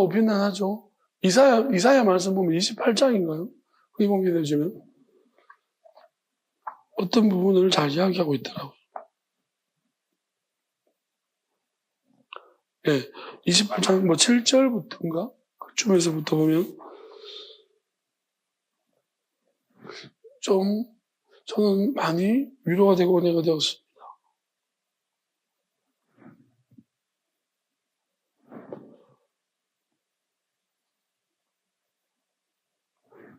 비난하죠. 이사야 말씀 보면 28장인가요? 거기 보게 되시면 어떤 부분을 잘 이야기하고 있더라고요. 네, 28장 7절부터인가? 그쯤에서부터 보면 좀 저는 많이 위로가 되고 은혜가 되었습니다.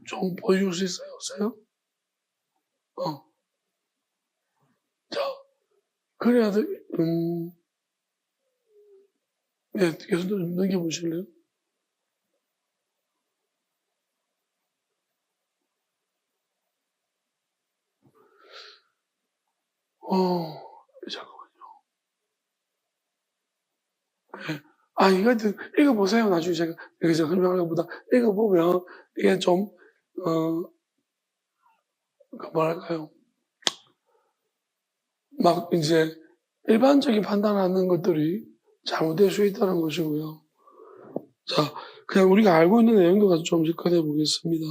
좀 보여줄 수 있어요? 없어요? 자, 그래야 돼. 네, 계속 넘겨보실래요? 잠깐만요. 네. 이거 읽어보세요. 나중에 제가 여기서 설명하는 것보다 읽어보면 이게 좀, 뭐랄까요. 막 이제 일반적인 판단하는 것들이 잘못될 수 있다는 것이고요. 자, 그냥 우리가 알고 있는 내용도 가지고 좀 접근해 보겠습니다.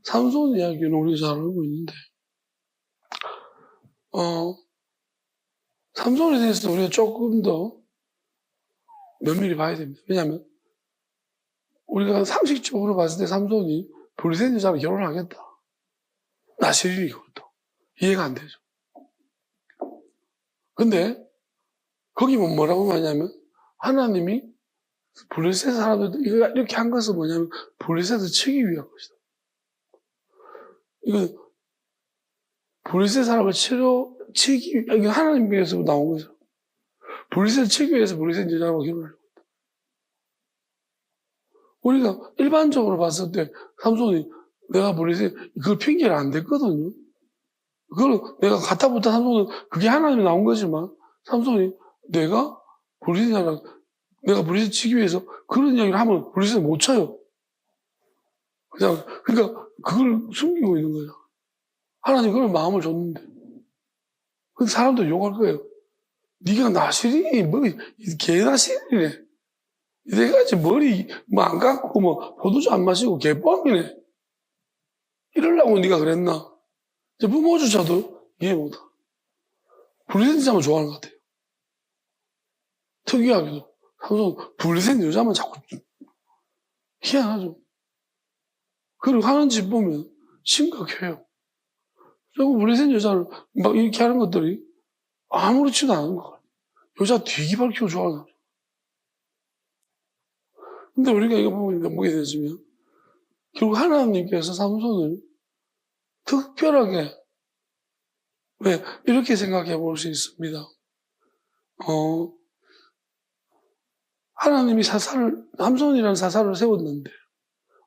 삼손 이야기는 우리가 잘 알고 있는데, 삼손에 대해서 우리가 조금 더 면밀히 봐야 됩니다. 왜냐하면 우리가 상식적으로 봤을 때 삼손이 불리된 여자랑 결혼을 하겠다. 나실이 그것도 이해가 안 되죠. 근데 거기 뭐라고 하냐면 하나님이 블레셋 사람들 이렇게 한 것은 뭐냐면 블레셋을 치기 위한 것이다. 이거 블레셋 사람을 치기 이거 하나님께서 나온 거죠. 블레셋을 치기 위해서 블레셋 여자하고 결혼하려고 했다. 우리가 일반적으로 봤을 때 삼손이 내가 블레셋 그걸 핑계를 안 댔거든요. 그걸 내가 갖다 붙은 삼손은 그게 하나님이 나온 거지만 삼손이 내가 블레셋이랑 내가 블레셋 치기 위해서 그런 이야기를 하면 블레셋을 못 쳐요. 그러니까 그걸 숨기고 있는 거예요. 하나님 그런 마음을 줬는데. 근데 사람들 욕할 거예요. 네가 나시리 개나시리네. 이래가지 머리 안 감고 포도주 안 마시고 개뻥이네. 이러려고 네가 그랬나? 부모조차도 이해 못하. 블레셋 여자만 좋아하는 것 같아요. 특이하게도. 삼손 블레셋 여자만 자꾸 희한하죠. 그리고 하는 짓 보면 심각해요. 그리고 블레셋 여자를 막 이렇게 하는 것들이 아무렇지도 않은 것 같아요. 여자 되게 밝히고 좋아하는 거죠. 근데 우리가 이거 보게 되시면 결국 하나님께서 삼손을 특별하게 왜 이렇게 생각해 볼 수 있습니다. 하나님이 삼손이라는 사사를 세웠는데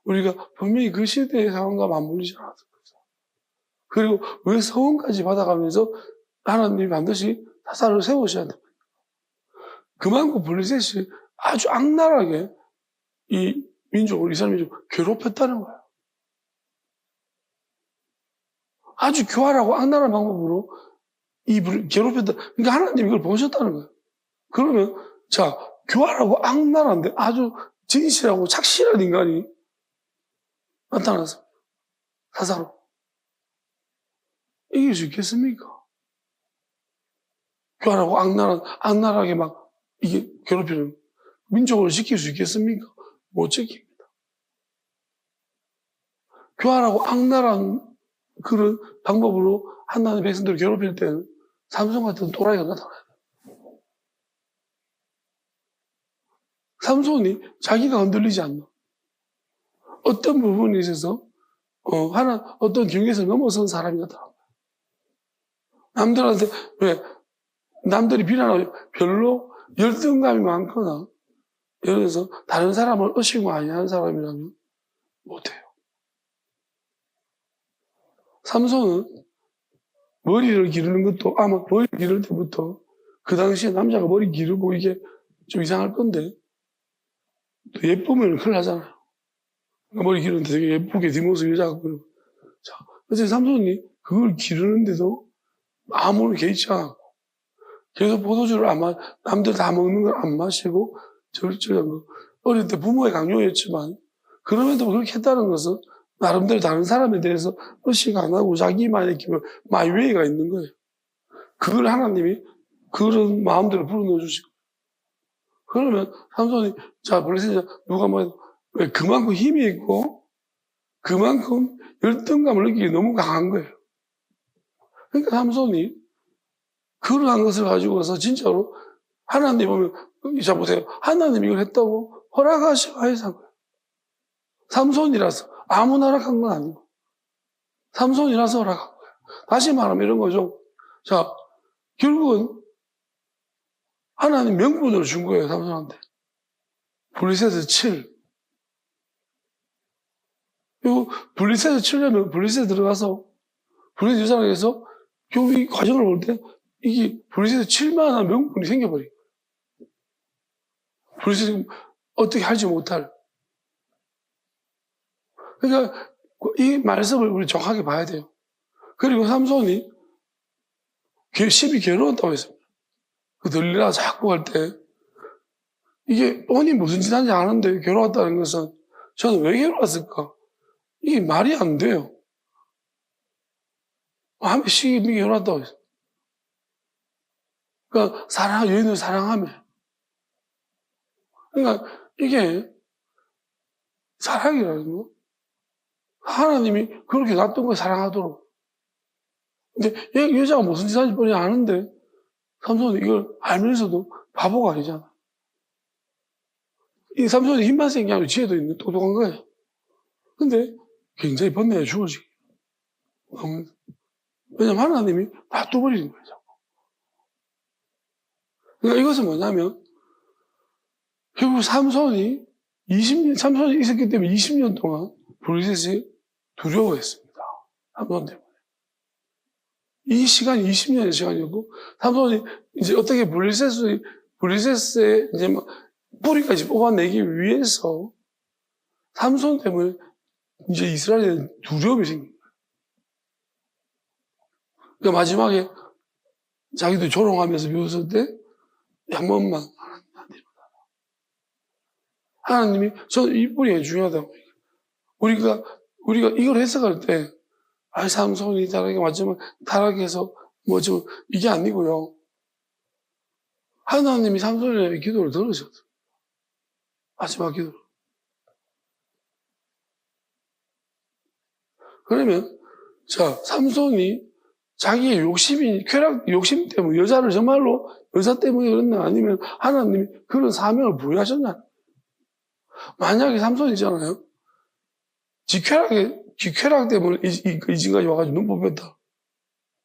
우리가 분명히 그 시대의 상황과 맞물리지 않았던 거죠. 그리고 왜 서원까지 받아가면서 하나님이 반드시 사사를 세우셔야 됩니다. 그만큼 블레셋이 아주 악랄하게 이 민족을, 이스라엘 민족을 괴롭혔다는 거예요. 아주 교활하고 악랄한 방법으로 괴롭혔다. 그러니까 하나님이 이걸 보셨다는 거예요. 그러면, 자, 교활하고 악랄한데 아주 진실하고 착실한 인간이 나타났습니다. 사사로. 이길 수 있겠습니까? 교활하고 악랄하게 막 이게 괴롭히는 민족을 지킬 수 있겠습니까? 못 지킵니다. 교활하고 악랄한 그런 방법으로 하나님의 백성들을 괴롭힐 때는 삼손 같은 또라이가 나타나요. 삼손이 자기가 흔들리지 않는 어떤 부분에 있어서 어떤 경계에서 넘어선 사람이 나타납니다. 남들한테 왜 남들이 비난하고 별로 열등감이 많거나 예를 들어서 다른 사람을 의식 많이 하는 사람이라면 못해요. 삼손은 머리를 기르는 것도 아마 머리 기를 때부터 그 당시에 남자가 머리 기르고 이게 좀 이상할 건데 또 예쁘면 큰일 나잖아요. 머리 기르는데 되게 예쁘게 뒷모습 여자가 보이고. 자, 어쨌든 삼손이 그걸 기르는데도 아무런 개의치 않고 계속 포도주를 남들 다 먹는 걸 안 마시고 절절한 거. 어릴 때 부모의 강요였지만 그럼에도 그렇게 했다는 것은 나름대로 다른 사람에 대해서 의식 안 하고 자기만의 기분, 마이웨이가 있는 거예요. 그걸 하나님이 그런 마음대로 불어넣어 주시고. 그러면 삼손이, 자, 블레셋이 누가 왜 그만큼 힘이 있고 그만큼 열등감을 느끼기 너무 강한 거예요. 그러니까 삼손이 그러한 것을 가지고서 진짜로 하나님 보면, 자, 보세요. 하나님 이걸 했다고 허락하시고 해서 한 거예요. 삼손이라서 아무나 허락한 건 아니고 삼손이라서 허락한 거예요. 다시 말하면 이런 거죠. 자, 결국은 하나님 명분을 준 거예요, 삼손한테. 블레셋 7. 그리고 블레셋 7려면 블레셋 들어가서 블레셋 유산에서 결국 이 과정을 볼 때 이게 블레셋 7만한 명분이 생겨버린 거예요. 블레셋이 어떻게 할지 못할. 그러니까 이 말씀을 우리 정확하게 봐야 돼요. 그리고 삼손이 10이 괴로웠다고 했습니다. 그 들리라 자꾸 할 때 이게 본인이 무슨 짓 하는지 아는데 괴로웠다는 것은 저는 왜 괴로웠을까? 이게 말이 안 돼요. 한 10이 괴로웠다고 했어요. 그러니까 여인을 사랑하며. 그러니까 이게 사랑이라는 거. 하나님이 그렇게 놔둔 걸 사랑하도록. 근데 여자가 무슨 짓 하는지 뻔히 아는데 삼손은 이걸 알면서도 바보가 아니잖아. 이 삼손이 힘만 센 게 아니고 지혜도 있는 똑똑한 거예요. 근데 굉장히 번뇌에 죽어지게. 왜냐면 하나님이 놔둬버리는 거예요. 그러니까 이것은 뭐냐면 결국 삼손이 있었기 때문에 20년 동안 블레셋이 두려워했습니다. 삼손 때문에. 이 시간이 20년의 시간이었고, 삼손이 이제 어떻게 블레셋의 이제 막 뿌리까지 뽑아내기 위해서 삼손 때문에 이제 이스라엘에 두려움이 생긴 거예요. 그러니까 마지막에 자기도 조롱하면서 비웃을 때 한 번만 하나님이 저는 이 뿌리가 중요하다고. 우리가 이걸 해석할 때 삼손이 타락에 맞지만 타락해서 이게 아니고요. 하나님이 삼손의 기도를 들으셨어요. 마지막 기도를. 그러면 자, 삼손이 자기의 욕심 때문에 여자를 정말로 여자 때문에 그랬나 아니면 하나님이 그런 사명을 부여하셨나? 만약에 삼손이잖아요. 지쾌락 때문에 이 지금까지 와가지고 눈 뽑혔다.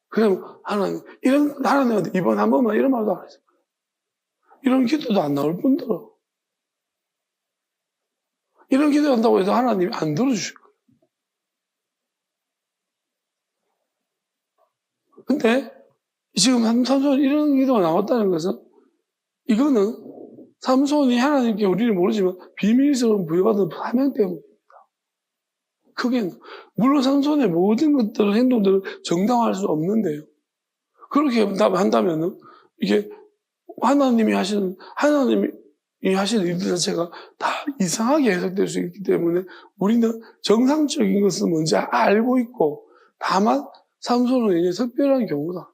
그러면 하나님한테 이번 한 번만 이런 말도 안 했어요. 이런 기도도 안 나올 뿐더러. 이런 기도 한다고 해도 하나님이 안 들어주실 거예요. 근데 지금 삼손이 이런 기도가 나왔다는 것은 이거는 삼손이 하나님께 우리는 모르지만 비밀스러운 부여받은 사명 때문입니다. 크게는. 물론 삼손의 모든 것들을 행동들을 정당화할 수 없는데요. 그렇게 한다면은 이게 하나님이 이 하시는 일들 자체가 다 이상하게 해석될 수 있기 때문에 우리는 정상적인 것은 뭔지 알고 있고, 다만 삼손은 이제 특별한 경우다.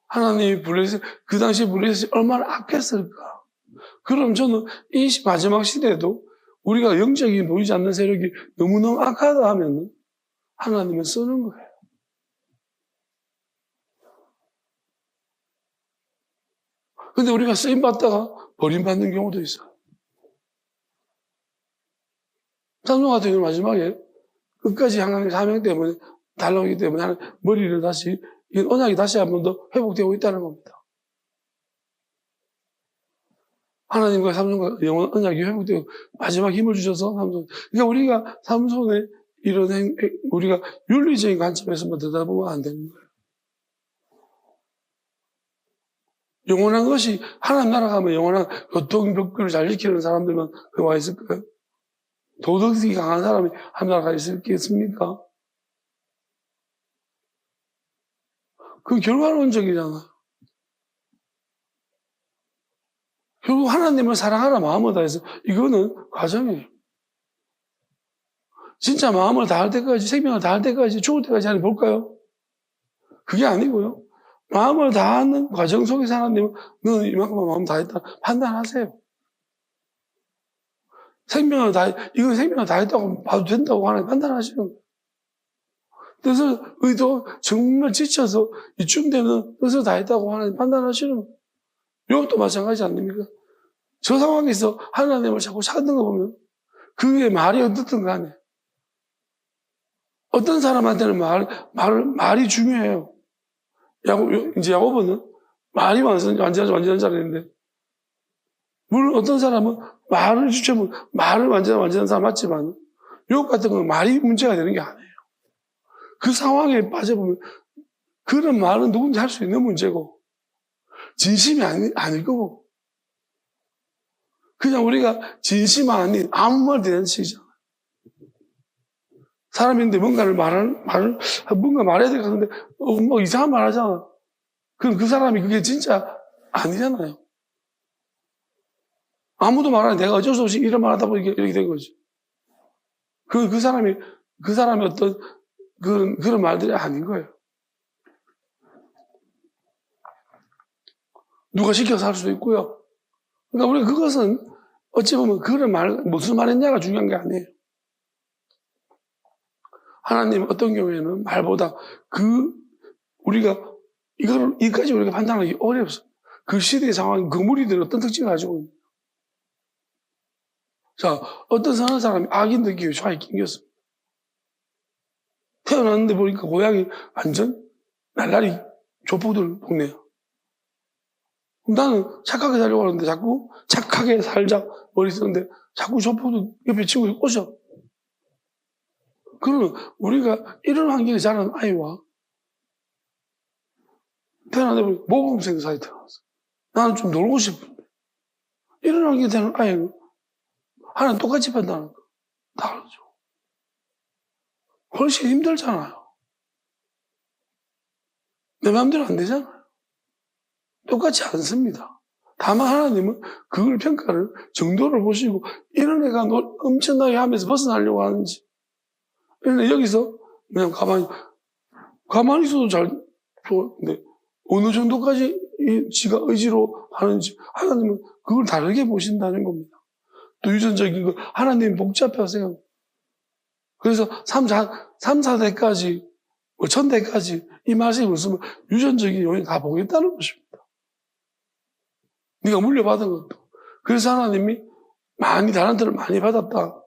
하나님이 블레셋, 그 당시 블레셋이 얼마나 악했을까. 그럼 저는 이 마지막 시대에도 우리가 영적인 보이지 않는 세력이 너무너무 악하다 하면 하나님은 쓰는 거예요. 근데 우리가 쓰임받다가 버림받는 경우도 있어요. 삼손 같은 경우는 마지막에 끝까지 하나님의 사명 때문에 달라오기 때문에 머리를 다시, 언약이 다시 한 번 더 회복되고 있다는 겁니다. 하나님과 삼손과 영원 언약이 회복되고 마지막 힘을 주셔서 삼손. 그러니까 우리가 삼손의 이런 우리가 윤리적인 관점에서만 들여다보면 안 되는 거예요. 영원한 것이 하나님 나라 가면 영원한 교통법규를 잘 지키는 사람들만 거기 와 있을까요? 도덕성이 강한 사람이 하나님 나라 가 있겠습니까? 그건 결과론적이잖아요. 결국 하나님을 사랑하라 마음을 다해서 이거는 과정이에요. 진짜 마음을 다할 때까지, 생명을 다할 때까지, 죽을 때까지 하나님 볼까요? 그게 아니고요. 마음을 다하는 과정 속에서 하나님은 너는 이만큼만 마음 다했다 판단하세요. 생명을 이건 생명을 다했다고 봐도 된다고 하나님 판단하시는 거예요. 뜻을 의도 정말 지쳐서 이쯤 되면 뜻을 다했다고 하나님 판단하시는 거예요. 이것도 마찬가지 아닙니까? 저 상황에서 하나님을 자꾸 찾는 거 보면 그게 말이 어떻든 간에 어떤 사람한테는 말이 중요해요. 이제 야고보는 말이 완전한 자인데, 물론 어떤 사람은 말을 주체면 말을 완전한 사람 맞지만, 욥 같은 건 말이 문제가 되는 게 아니에요. 그 상황에 빠져보면 그런 말은 누군지 할 수 있는 문제고, 진심이 아닐 거고, 그냥 우리가 진심 아닌 아무 말 대잔치잖아요. 사람인데 뭔가 말해야 될 것 같은데, 뭐 이상한 말 하잖아. 그럼 그 사람이 그게 진짜 아니잖아요. 아무도 말하는 내가 어쩔 수 없이 이런 말 하다 보니까 이렇게 된 거지. 그 사람이 어떤 그런 말들이 아닌 거예요. 누가 시켜서 할 수도 있고요. 그러니까 우리가 그것은 어찌 보면 무슨 말 했냐가 중요한 게 아니에요. 하나님 어떤 경우에는 말보다 우리가 이까지 우리가 판단하기 어렵습니다. 그 시대의 상황, 그 무리들이 어떤 특징을 가지고 있는. 자, 어떤 사람이 악인들 기회에 낑겼습니다. 태어났는데 보니까 고향이 완전 날라리 조폭들 동네야. 나는 착하게 살려고 하는데 자꾸 착하게 살자 머리 쓰는데 자꾸 조폭들 옆에 친구들 꼬셔. 그러면 우리가 이런 환경에 자란 아이와 태어나다 보니 모범생 사이에 태어났어. 나는 좀 놀고 싶은데. 이런 환경에 태어난 아이는 하나는 똑같이 판단하는 거. 다르죠. 훨씬 힘들잖아요. 내 마음대로 안 되잖아요. 똑같지 않습니다. 다만 하나님은 그걸 평가를, 정도를 보시고, 이런 애가 엄청나게 하면서 벗어나려고 하는지, 이런 애 여기서 그냥 가만히 있어도 좋은데, 어느 정도까지 지가 의지로 하는지, 하나님은 그걸 다르게 보신다는 겁니다. 또 유전적인 거, 하나님이 복잡해서 생각. 그래서 3, 4대까지, 1000대까지 이 말씀이 무슨 유전적인 요인을 다 보겠다는 것입니다. 네가 물려받은 것도. 그래서 하나님이 달란트를 많이 받았다.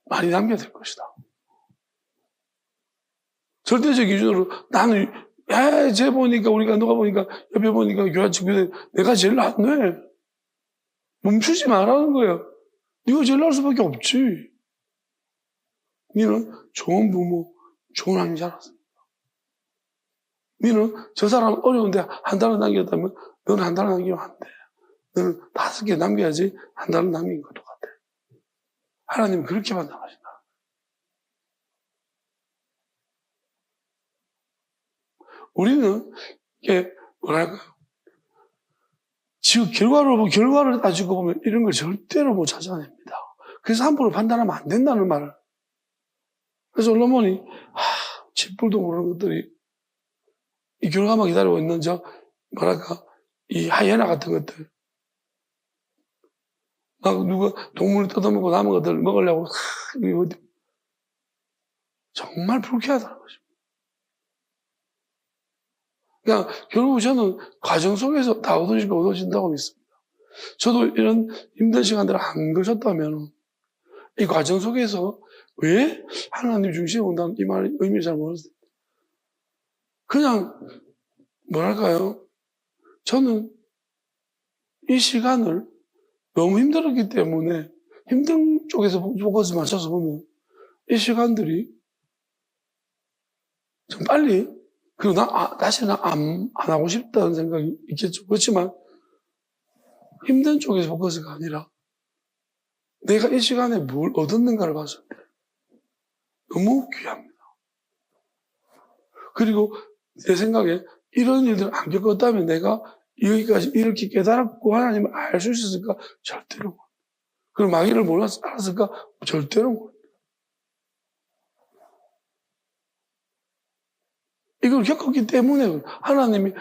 많이 남겨야 될 것이다. 절대적 기준으로 나는 쟤 보니까 누가 보니까 옆에 보니까 교회 친구들 내가 제일 낫네. 멈추지 말라는 거예요. 네가 제일 나을 수밖에 없지. 너는 좋은 부모, 좋은 하나님 자랐습니다. 너는 저 사람 어려운데 한 달을 남겼다면 너는 한 달을 남기면 안 돼. 너는 5개 남겨야지 한 달을 남긴 것도 같아. 하나님은 그렇게 판단하신다. 우리는 이게 뭐랄까요? 지금 결과를 따지고 보면 이런 걸 절대로 못 찾아냅니다. 그래서 함부로 판단하면 안 된다는 말을. 그래서 솔로몬이, 쥐뿔도 모르는 것들이 이 결과만 기다리고 있는 이 하이에나 같은 것들. 막 누가 동물을 뜯어먹고 남은 것들을 먹으려고, 정말 불쾌하다는 것입니다. 그러니까 결국 저는 과정 속에서 다 얻어진다고 믿습니다. 저도 이런 힘든 시간들을 안 거쳤다면 이 과정 속에서 왜 하나님 중심에 온다는 이 말의 의미를 잘 모르겠어요. 그냥 뭐랄까요? 저는 이 시간을 너무 힘들었기 때문에 힘든 쪽에서 포커스 맞춰서 보면 이 시간들이 좀 빨리 그리고 다시는 안 하고 싶다는 생각이 있겠죠. 그렇지만 힘든 쪽에서 포커스가 아니라 내가 이 시간에 뭘 얻었는가를 봤을 때 너무 귀합니다. 그리고 내 생각에 이런 일들을 안 겪었다면 내가 여기까지 이렇게 깨달았고 하나님을 알 수 있었을까? 절대로 못. 그리고 마귀를 알았을까? 절대로 못. 이걸 겪었기 때문에 하나님이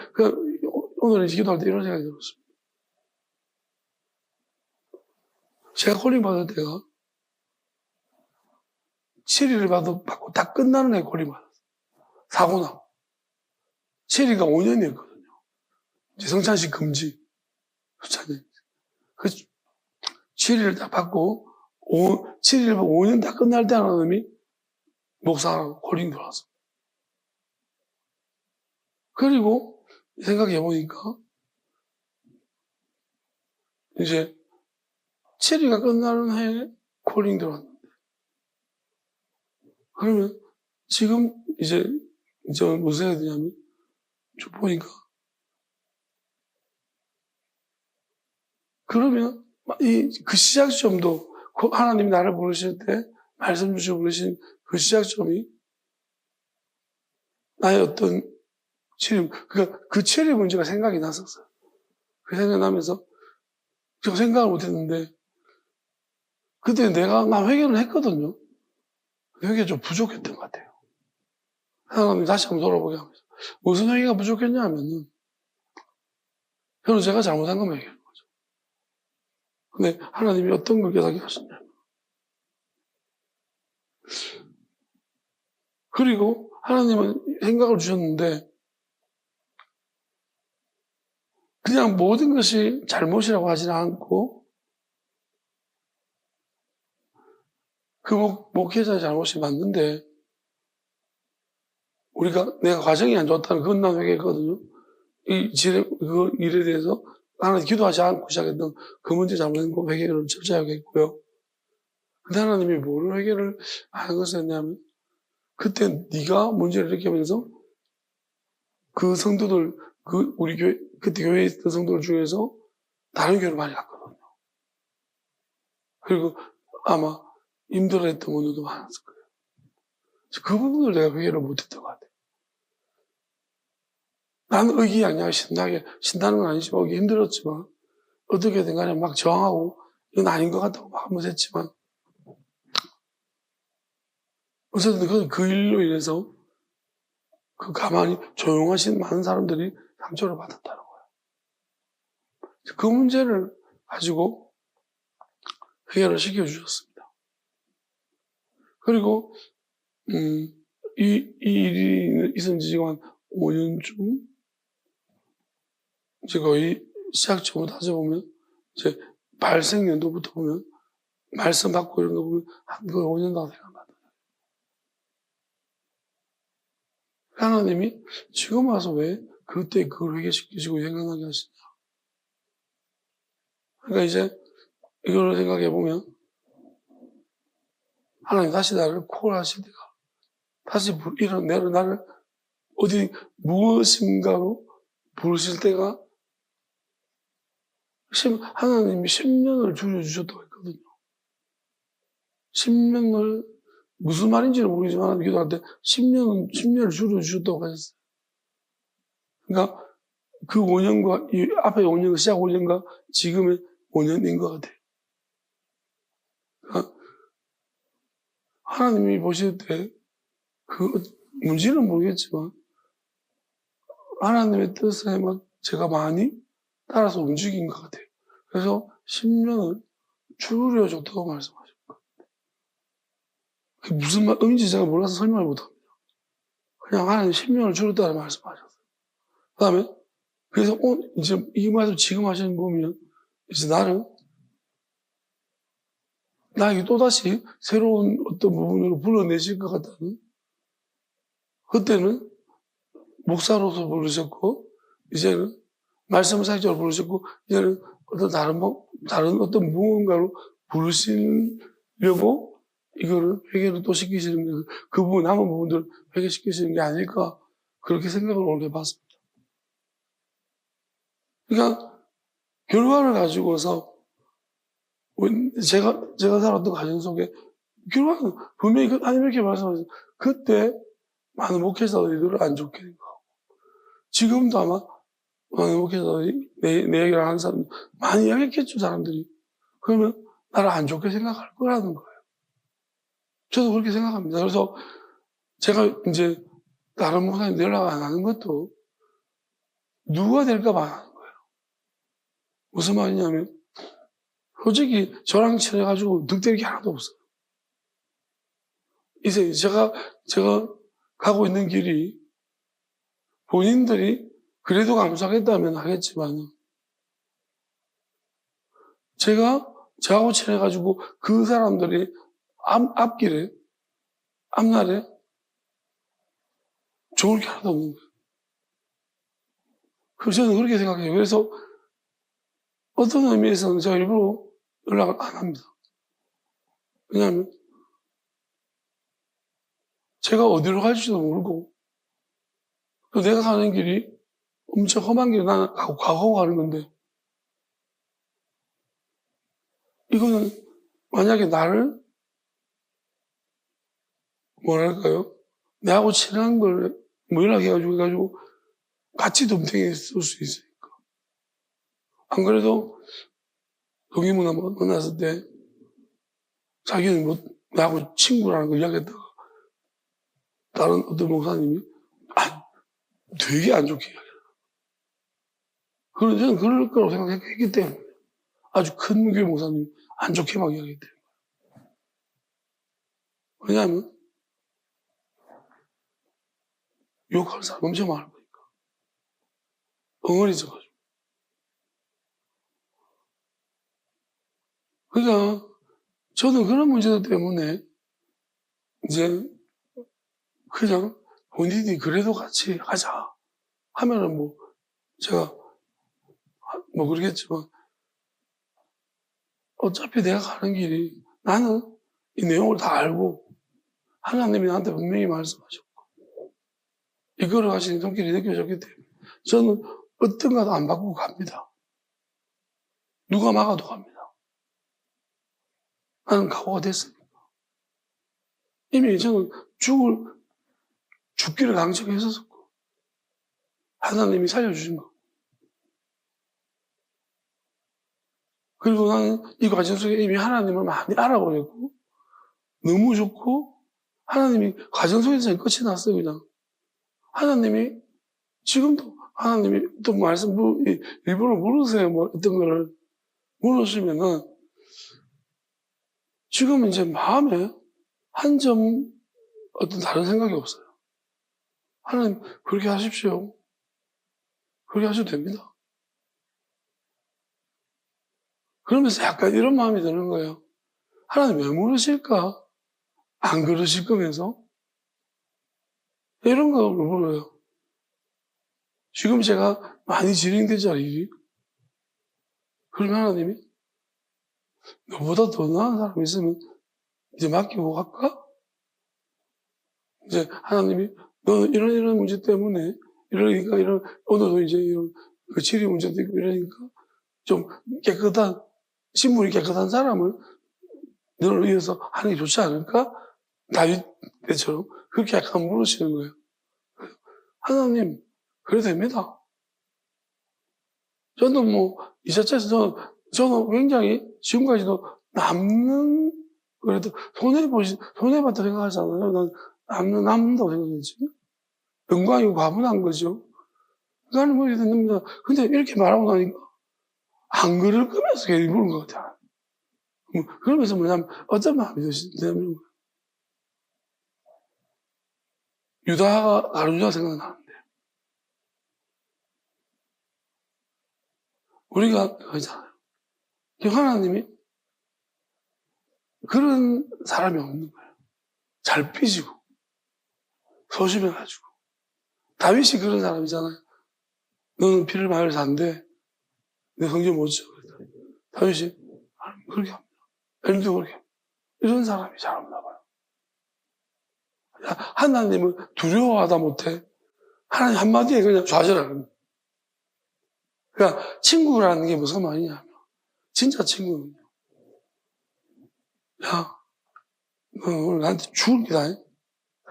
오늘 기도할 때 이런 생각이 들었습니다. 제가 콜링 받을 때가 7일을 받고 다 끝나는 애 콜링 받았어요. 사고 나고. 7일가 5년이었거든요. 성찬식 금지. 그 7일을 다 받고 7일 5년 다 끝날 때 하나님이 목사하라고 콜링 들어왔어. 그리고 생각해 보니까 이제 7일가 끝나는 해에 콜링 들어왔는데 그러면 지금 이제 무슨 해야 되냐면 좀 보니까 그러면 그 시작점도 하나님이 나를 부르실 때 말씀 주시고 부르신 그 시작점이 나의 어떤 체험, 그 체력 문제가 생각이 났었어요. 그 생각이 나면서 저 생각을 못 했는데 그때 나 회개를 했거든요. 회개가 좀 부족했던 것 같아요. 하나님 다시 한번 돌아보게 하면서 무슨 회개가 부족했냐 하면은 저는 제가 잘못한 것만 얘기하는 거죠. 근데 하나님이 어떤 걸 깨닫게 하셨냐. 그리고 하나님은 생각을 주셨는데 그냥 모든 것이 잘못이라고 하지는 않고 그 목회자의 잘못이 맞는데 내가 과정이 안 좋았다는 그건 난 회개했거든요. 그 일에 대해서 하나님 기도하지 않고 시작했던 그 문제 잘못된 거 회개를 철저하게 했고요. 근데 하나님이 뭐를 회개를 하는 것을 했냐면 그때 네가 문제를 일으키면서 그 성도들 우리 교회 그때 교회에 있던 성도들 중에서 다른 교회로 많이 갔거든요. 그리고 아마 힘들어했던 분들도 많았을 거예요. 그 부분을 내가 회개를 못했던 것 같아요. 나는 의기양양 신나는 건 아니지만 이게 힘들었지만 어떻게든 간에 막 저항하고 이건 아닌 것 같다고 막 한번 했지만 어쨌든 그 일로 인해서 그 가만히 조용하신 많은 사람들이 상처를 받았다는 거예요. 그 문제를 가지고 해결을 시켜주셨습니다. 그리고 이 일이 있은 지 지금 한 5년쯤 이제 거의 시작점부터 따져보면 이제 발생 연도부터 보면 말씀 받고 이런 거 보면 한 거의 5년 다 돼간다. 하나님이 지금 와서 왜 그때 그걸 회개시키시고 생각나게 하시냐. 그러니까 이제 이걸 생각해 보면 하나님 다시 나를 콜하실 때가 다시 나를 어디 무엇인가로 부르실 때가 하나님이 10년을 줄여주셨다고 했거든요. 10년을 무슨 말인지는 모르겠지만 기도할 때 10년을 줄여주셨다고 하셨어요. 그러니까 그 5년과, 이 앞에 5년, 시작 5년과 지금의 5년인 것 같아요. 그러니까 하나님이 보실 때, 그, 문제는 모르겠지만, 하나님의 뜻에 막 제가 많이 따라서 움직인 것 같아요. 그래서 10년을 줄여줬다고 말씀하셨고, 그게 무슨 의미인지 제가 몰라서 설명을 못합니다. 그냥 하나님 10년을 줄였다는 말씀하셨어요. 그 다음에, 그래서 이제 이 말씀 지금 하시는 거 보면, 이제 나에게 또다시 새로운 어떤 부분으로 불러내실 것 같다는, 그때는 목사로서 부르셨고, 이제는 말씀 사역자로 부르셨고, 이제는 어떤 다른 어떤 무언가로 부르시려고 이거를 회개를 또 시키시는 게, 그 부분, 남은 부분들을 회개시키시는 게 아닐까, 그렇게 생각을 오늘 해봤습니다. 그러니까, 결과를 가지고서, 제가 살았던 가정 속에, 결과는 분명히 하나님 이렇게 말씀하셨어요. 그때 많은 목회자들이 안 좋게 된 거고, 지금도 아마 많은 목회자들이 내 얘기를 하는 사람 많이 이야기했겠죠, 사람들이. 그러면 나를 안 좋게 생각할 거라는 거예요. 저도 그렇게 생각합니다. 그래서 제가 이제 다른 목사님 연락 안 하는 것도 누가 될까 봐 하는 거예요. 무슨 말이냐면, 솔직히 저랑 친해가지고 득될 게 하나도 없어요. 이제 제가 가고 있는 길이 본인들이 그래도 감사하겠다면 하겠지만, 저하고 친해가지고 그 사람들이 앞날에 좋을 게 하나도 없는 거예요. 그래서 저는 그렇게 생각해요. 그래서 어떤 의미에서는 제가 일부러 연락을 안 합니다. 왜냐하면 제가 어디로 갈지도 모르고, 또 내가 가는 길이 엄청 험한 길을 나는 가고 가는 건데, 이거는 만약에 나를, 뭐랄까요? 내하고 친한 걸 연락해가지고 같이 덤탱이 쓸 수 있으니까. 안 그래도 동의문 한번 만났을 때 자기는 나하고 친구라는 걸 이야기했다가 다른 어떤 목사님이 되게 안 좋게 이야기해요. 저는 그럴 거라고 생각했기 때문에 아주 큰 교회 목사님이 안 좋게 막 이야기했대요. 왜냐하면 욕할 사람 엄청 많을 거니까. 엉어리져가지고. 그러니까 저는 그런 문제들 때문에 이제 그냥 본인이 그래도 같이 하자 하면은 제가 그러겠지만 어차피 내가 가는 길이 나는 이 내용을 다 알고 하나님이 나한테 분명히 말씀하셨고 이거를 하시는 손길이 느껴졌기 때문에 저는 어떤 것도 안 바꾸고 갑니다. 누가 막아도 갑니다. 나는 각오가 됐으니까. 이미 저는 죽기를 강척했었고 하나님이 살려주신 거. 그리고 나는 이 과정 속에 이미 하나님을 많이 알아버렸고 너무 좋고 하나님이 과정 속에서 끝이 났어요. 그냥 하나님이 지금도 하나님이 또 일부러 물으세요. 어떤 거를 물으시면은 지금은 이제 마음에 한 점 어떤 다른 생각이 없어요. 하나님 그렇게 하십시오. 그렇게 하셔도 됩니다. 그러면서 약간 이런 마음이 드는 거예요. 하나님 왜 물으실까? 안 그러실 거면서? 이런 거 물어요. 지금 제가 많이 진행되지 않을 일이? 그러면 하나님이 너보다 더 나은 사람이 있으면 이제 맡기고 갈까? 이제 하나님이 너는 이런 문제 때문에 이러니까 오늘도 이제 이런 치료 문제도 있고 이러니까 좀 신분이 깨끗한 사람을 너를 위해서 하는 게 좋지 않을까? 다윗 때처럼 그렇게 약간 물으시는 거예요. 하나님, 그래도 됩니다. 저도 뭐, 이 자체에서 저는 굉장히 지금까지도 남는, 그래도 손해봤다 생각하잖아요. 난 남는다고 생각했지. 영광이고 과분한 거죠. 나는 뭐 이렇게 됩니다. 근데 이렇게 말하고 나니까 안 그럴 거면서 괜히 물은 것 같아. 그러면서 뭐냐면 어떤 마음이 드냐면 유다가 가룟유다 생각나는데 우리가 그러잖아요. 하나님이 그런 사람이 없는 거예요. 잘 삐지고 소심해가지고 다윗이 그런 사람이잖아요. 너는 피를 말해서 안 돼. 내 성질 못 줘. 다윗이 그렇게 합니다. 엘리도 그렇게 합니다. 이런 사람이 잘 없나 봐요. 하나님을 두려워하다 못해 하나님 한마디에 그냥 좌절하는 거예요. 그러니까 친구라는 게 무슨 말이냐면 진짜 친구는요. 야, 너 오늘 나한테 죽을 기다.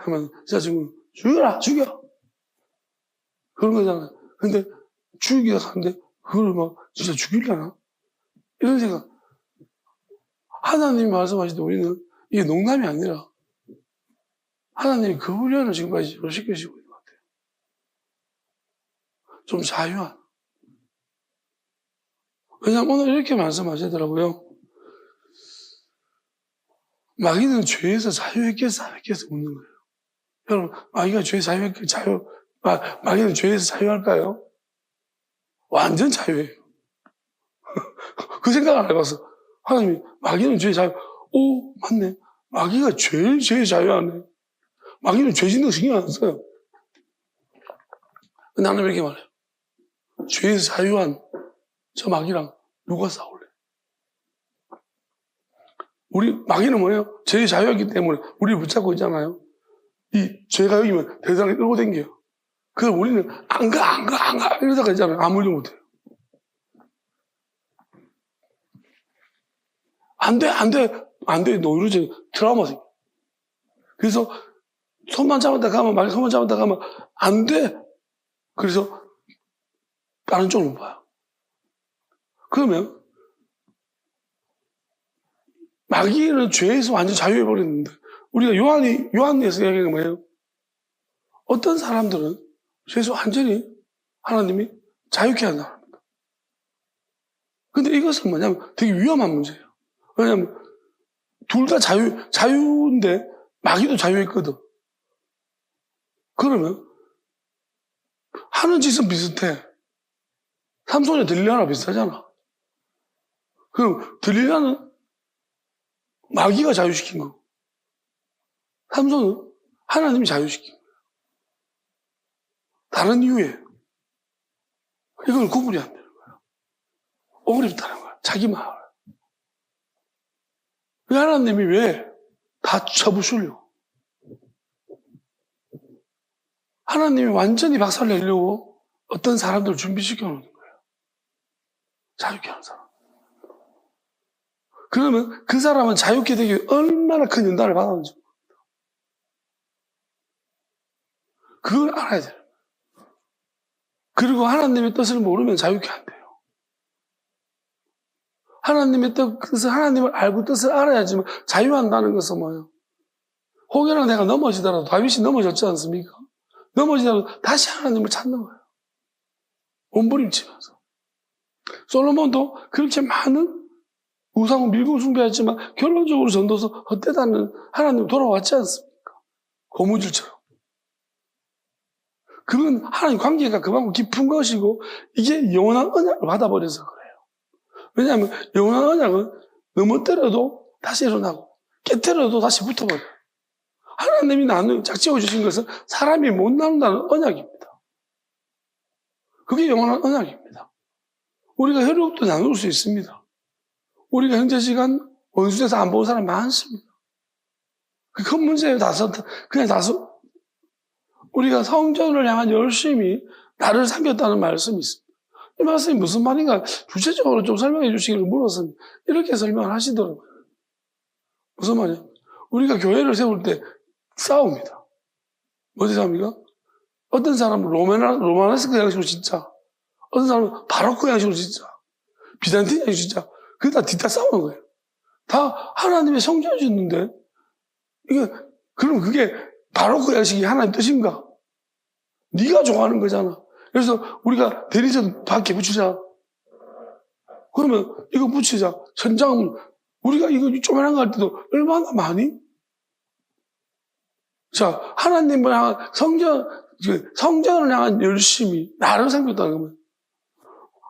하면 진짜 친구는 죽여라, 죽여. 그런 거잖아요. 근데 죽이기도 하는데 그걸 막 진짜 죽이려나? 이런 생각. 하나님이 말씀하실 때 우리는 이게 농담이 아니라 하나님이 그 훈련을 지금까지 시켜주시고 있는 것 같아요. 좀 자유한. 왜냐하면 오늘 이렇게 말씀하시더라고요. 마귀는 죄에서 자유했겠어, 안 했겠어 묻는 거예요. 여러분, 마귀가 죄에서 마귀는 죄에서 자유할까요? 완전 자유예요. 그 생각 안 해봤어. 하나님이 마귀는 죄에 자유. 오, 맞네. 마귀가 제일 죄에 자유하네. 마귀는 죄 짓는 거 신경 안 써요. 나는 이렇게 말해요. 죄에서 자유한 저 마귀랑 누가 싸울래? 우리 마귀는 뭐예요? 죄에 자유하기 때문에 우리를 붙잡고 있잖아요. 이 죄가 여기면 대단히 끌고 댕겨요. 그래서 우리는 안 가 이러다가 있잖아요. 아무 일도 못해요. 안 돼. 너 이러지. 트라우마 생겨. 그래서 손만 잡았다 가면, 마귀 손만 잡았다 가면 안 돼. 그래서 다른 쪽으로 봐요. 그러면 마귀는 죄에서 완전 자유해버렸는데 우리가 요한에서 얘기한 게 뭐예요? 어떤 사람들은 죄에서 완전히 하나님이 자유케 한다 합니다. 근데 이것은 뭐냐면 되게 위험한 문제예요. 왜냐하면 둘 다 자유인데 마귀도 자유했거든. 그러면 하는 짓은 비슷해. 삼손이 들릴라랑 비슷하잖아. 그럼 들릴라는 마귀가 자유시킨 거고 삼손은 하나님이 자유시킨 거예요. 다른 이유예요. 이걸 구분이 안 되는 거예요. 어렵다는 거야. 자기 마음. 하나님이 왜 다 쳐부수려고? 하나님이 완전히 박살내려고 어떤 사람들을 준비시켜 놓는 거예요. 자유케 하는 사람. 그러면 그 사람은 자유케 되기 얼마나 큰 연단을 받았는지 그걸 알아야 돼요. 그리고 하나님의 뜻을 모르면 자유케 안 돼요. 하나님의 뜻을 하나님을 알고 뜻을 알아야지만 자유한다는 것은 뭐예요? 혹여나 내가 넘어지더라도 다윗이 넘어졌지 않습니까? 넘어지더라도 다시 하나님을 찾는 거예요. 몸부림치면서. 솔로몬도 그렇게 많은 우상을 밀고 숭배했지만 결론적으로 전도서 헛되다는 하나님 돌아왔지 않습니까? 고무줄처럼. 그건 하나님 관계가 그만큼 깊은 것이고 이게 영원한 언약을 받아버려서 그래요. 왜냐하면 영원한 언약은 넘어뜨려도 다시 일어나고 깨뜨려도 다시 붙어버려요. 하나님이 나누어 짝지어 주신 것은 사람이 못 나눈다는 언약입니다. 그게 영원한 언약입니다. 우리가 혈육도 나눌 수 있습니다. 우리가 현재 시간 원수에서 안 본 사람 많습니다. 그 큰 문제에 그냥 우리가 성전을 향한 열심히 나를 삼겼다는 말씀이 있습니다. 이 말씀이 무슨 말인가 구체적으로 좀 설명해 주시기를 물었습니다. 이렇게 설명을 하시더라고요. 무슨 말이야? 우리가 교회를 세울 때 싸웁니다. 어디 싸웁니까? 어떤 사람은 로마네스크 양식으로 진짜 어떤 사람은 바로크 양식으로 진짜. 비단틴 양식 진짜. 그게 다 뒤따 싸우는 거예요. 다 하나님의 성전이었는데, 그럼 그게 바로크 양식이 하나님 뜻인가? 네가 좋아하는 거잖아. 그래서 우리가 대리전 밖에 붙이자. 그러면 이거 붙이자. 천장, 우리가 이거 조그만한 거 할 때도 얼마나 많이? 자, 하나님을 향한 성전을 향한 열심히, 나를 생겼다는 거면.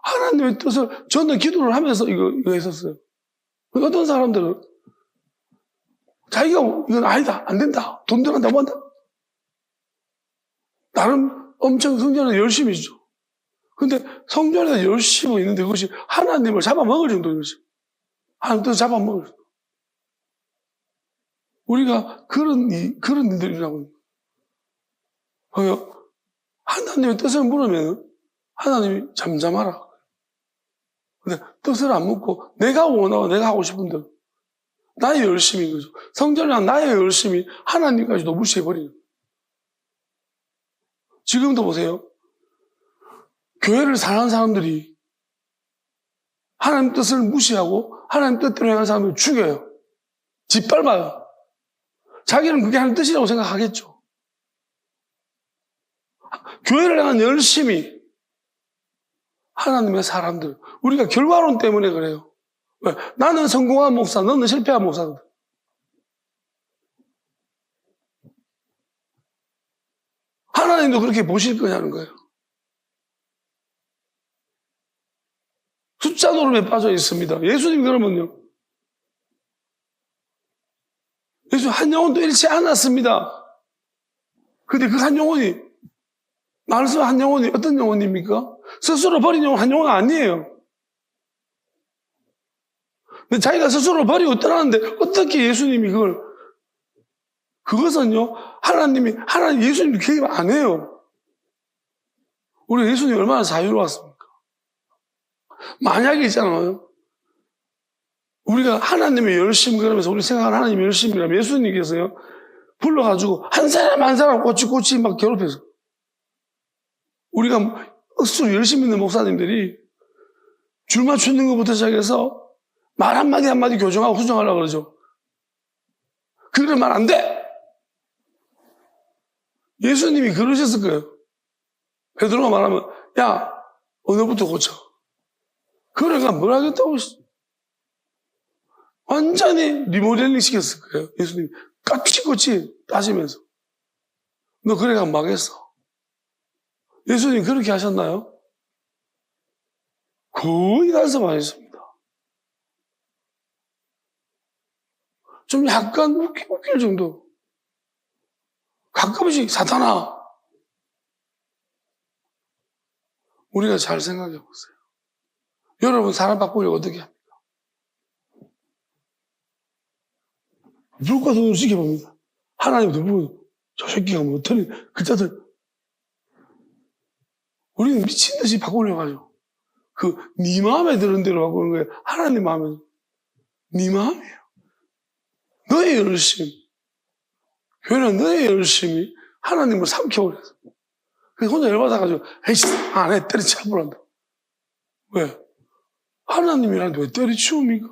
하나님의 뜻을, 저는 기도를 하면서 이거 했었어요. 어떤 사람들은 자기가 이건 아니다, 안 된다, 돈 들어간다, 뭐 한다. 나름 엄청 성전에 열심히 있죠. 근데 성전에 열심히 있는데 그것이 하나님을 잡아먹을 정도 열심. 하나님 뜻을 잡아먹을 정도. 우리가 그런 일들이라고. 하나님의 뜻을 물으면 하나님이 잠잠하라. 근데 뜻을 안 묻고 내가 원하고 내가 하고 싶은 대로 나의 열심인 거죠. 성전이랑 나의 열심이 하나님까지도 무시해버리는 거예요. 지금도 보세요. 교회를 사랑하는 사람들이 하나님 뜻을 무시하고 하나님 뜻대로 행하는 사람을 죽여요. 짓밟아요. 자기는 그게 하나님 뜻이라고 생각하겠죠. 교회를 향한 열심이 하나님의 사람들. 우리가 결과론 때문에 그래요. 왜? 나는 성공한 목사, 너는 실패한 목사거든. 하나님도 그렇게 보실 거냐는 거예요. 숫자 노름에 빠져 있습니다. 예수님 그러면요. 예수 한 영혼도 잃지 않았습니다. 근데 그 한 영혼이, 말씀 한 영혼이 어떤 영혼입니까? 스스로 버린 영혼 한 영혼은 아니에요. 근데 자기가 스스로 버리고 떠나는데 어떻게 예수님이 그것은요, 하나님 예수님이 개입 안 해요. 우리 예수님이 얼마나 자유로웠습니까? 만약에 있잖아요. 우리가 하나님의 열심, 그러면서 우리 생각하는 하나님의 열심이라면 예수님께서요, 불러가지고 한 사람 한 사람 꼬치꼬치 막 괴롭혀서. 우리가 억수로 열심히 있는 목사님들이 줄 맞추는 것부터 시작해서 말 한마디 한마디 교정하고 후정하려고 그러죠. 그러면 안 돼! 예수님이 그러셨을 거예요. 베드로가 말하면, 야, 오늘부터 고쳐. 그러니까 뭘 하겠다고. 완전히 리모델링 시켰을 거예요. 예수님이 까치꼬치 따지면서. 너 그래가 망했어. 예수님 그렇게 하셨나요? 거의 단섭 안 했습니다. 좀 약간 웃길 정도. 가끔씩 사탄아. 우리가 잘 생각해 보세요. 여러분 사람 바꾸려고 어떻게 합니까? 눈과 눈으로 지켜봅니다. 하나님도 보고 저 새끼가 뭐 틀린 글자들. 우리는 미친 듯이 바꾸려고 하죠. 네 마음에 드는 대로 바꾸는 거예요. 하나님 마음에. 네 마음이에요. 너의 열심. 교회는 너의 열심이 하나님을 삼켜버렸어. 그래서 혼자 열받아가지고, 에이씨, 안 해. 때려치워버린다. 왜? 하나님이라는데 왜 때려치웁니까?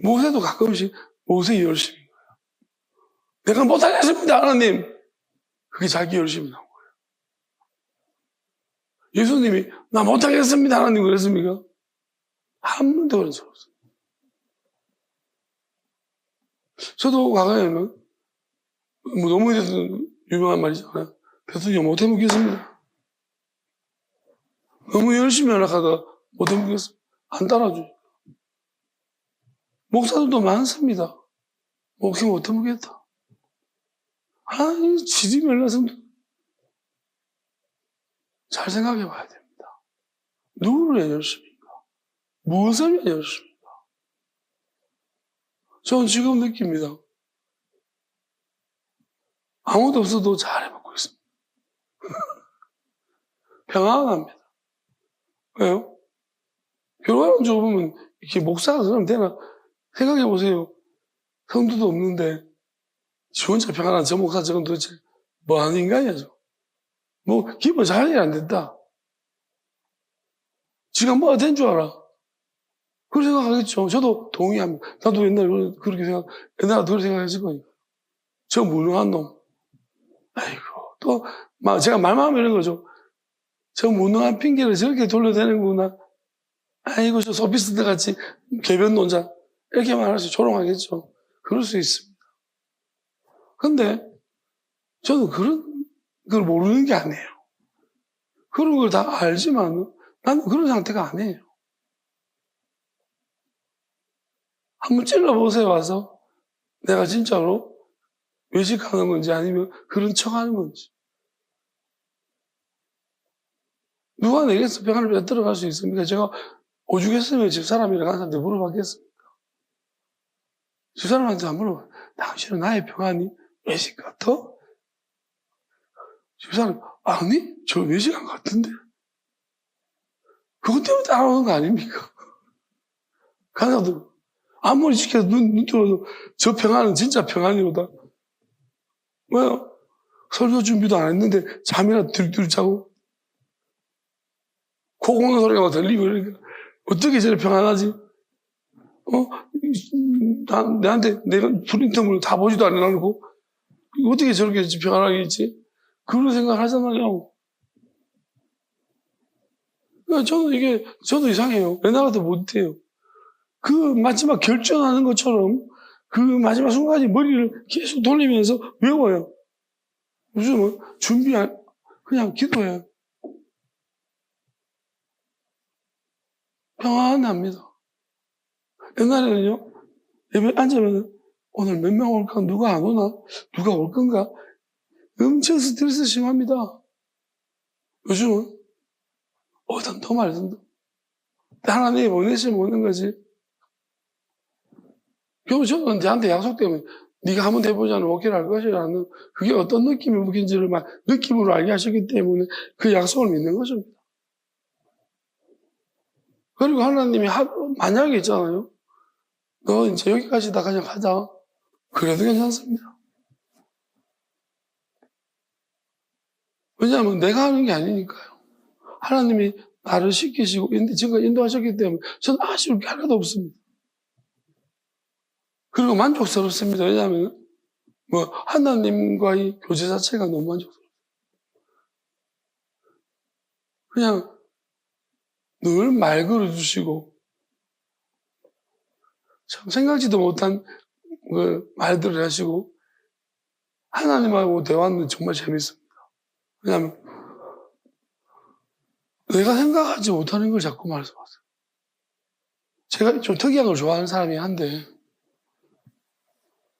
모세도 가끔씩 모세의 열심인 거예요. 내가 못하겠습니다, 하나님. 그게 자기 열심이 나온 거예요. 예수님이 나 못하겠습니다, 하나님 그랬습니까? 한 번도 그런 소리 없어요. 저도 과거에는 너무 유명한 말이잖아요. 대통령 못 해먹겠습니다. 너무 열심히 하다가 못 해먹겠습니다. 안 따라줘요. 목사들도 많습니다. 목사 못 해먹겠다. 아니, 지지 멸라성도. 잘 생각해 봐야 됩니다. 누구를 위한 열심입니까? 무엇을 위한 열심입니까? 저는 지금 느낍니다. 아무도 없어도 잘 해먹고 있습니다. 평안합니다. 왜요? 결과론 보면 이렇게 목사가 그러면 되나? 생각해 보세요. 성도도 없는데 지 혼자 평안한 저 목사 저건 도대체 뭐 하는 인간이야, 저. 뭐, 기본 자연이 안 됐다. 지가 뭐가 된 줄 알아. 그렇게 생각하겠죠. 저도 동의합니다. 나도 옛날에 그렇게 옛날에 그렇게 생각했을 거니까. 저 무능한 놈. 아이고, 또, 제가 말만 하면 이런 거죠. 저 무능한 핑계를 저렇게 돌려대는구나. 아이고, 저 소피스트 같이 개변론자. 이렇게 말해서 조롱하겠죠. 그럴 수 있습니다. 근데, 저는 그걸 모르는 게 아니에요. 그런 걸 다 알지만, 나는 그런 상태가 아니에요. 한번 찔러보세요, 와서. 내가 진짜로 외식하는 건지 아니면 그런 척 하는 건지. 누가 내게서 병안을 뺏들어 갈 수 있습니까? 제가 오죽했으면 집사람이랑 한 사람한테 물어봤겠습니까? 집사람한테 안 물어봐. 당신은 나의 병안이 외식 같아? 집사람, 아니, 저 외식 안 같은데? 그것 때문에 따라오는 거 아닙니까? 가나도 아무리 지켜도 눈 뜨어도 저 평안은 진짜 평안이로다. 왜요? 설교 준비도 안 했는데 잠이나 들들 자고 코 고는 소리가 들리고 이러니까 어떻게 저래 평안하지? 내한테 내가 프린터물 다 보지도 않아놓고 어떻게 저렇게 평안하게 있지? 그런 생각을 하잖아요. 그러니까 저도 이상해요. 옛날 같아 못해요. 그 마지막 결정하는 것처럼 그 마지막 순간에 머리를 계속 돌리면서 외워요. 요즘은 그냥 기도해요. 평안합니다. 옛날에는요, 예배 앉으면 오늘 몇 명 올까? 누가 안 오나? 누가 올 건가? 엄청 스트레스 심합니다. 요즘은 더 말든다. 하나님이 보내시면 오는 거지. 결국 저는 저한테 약속 때문에 네가 한번 해보자는 오케이를 할 것이라는 그게 어떤 느낌이 무긴지를 느낌으로 알게 하셨기 때문에 그 약속을 믿는 것입니다. 그리고 하나님이 만약에 있잖아요. 너 이제 여기까지다 그냥 가자. 그래도 괜찮습니다. 왜냐하면 내가 하는 게 아니니까요. 하나님이 나를 시키시고 지금까지 인도하셨기 때문에 저는 아쉬울 게 하나도 없습니다. 그리고 만족스럽습니다. 왜냐하면 하나님과의 교제 자체가 너무 만족스러워요. 그냥 늘 말 걸어주시고 참 생각지도 못한 말들을 하시고 하나님하고 대화하는 정말 재밌습니다. 왜냐하면 내가 생각하지 못하는 걸 자꾸 말씀하세요. 제가 좀 특이한 걸 좋아하는 사람이 한데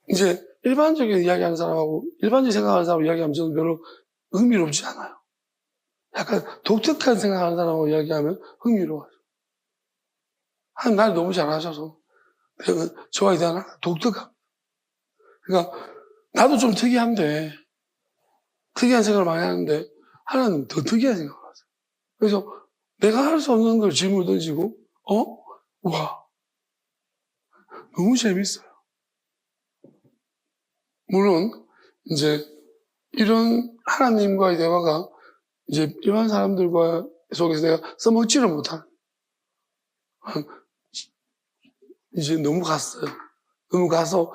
이제 일반적인 이야기하는 사람하고 일반적인 생각하는 사람하고 이야기하면 저는 별로 흥미롭지 않아요. 약간 독특한 생각하는 사람하고 이야기하면 흥미로워요. 하나님 날 너무 잘하셔서 저와에 대한 독특함. 그러니까 나도 좀 특이한데 특이한 생각을 많이 하는데 하나님 더 특이한 생각을 하세요. 그래서 내가 할 수 없는 걸 질문을 던지고 와 너무 재밌어요. 물론 이제 이런 하나님과의 대화가 이제 일반 사람들과 속에서 내가 써먹지를 못한 이제 너무 갔어요. 너무 가서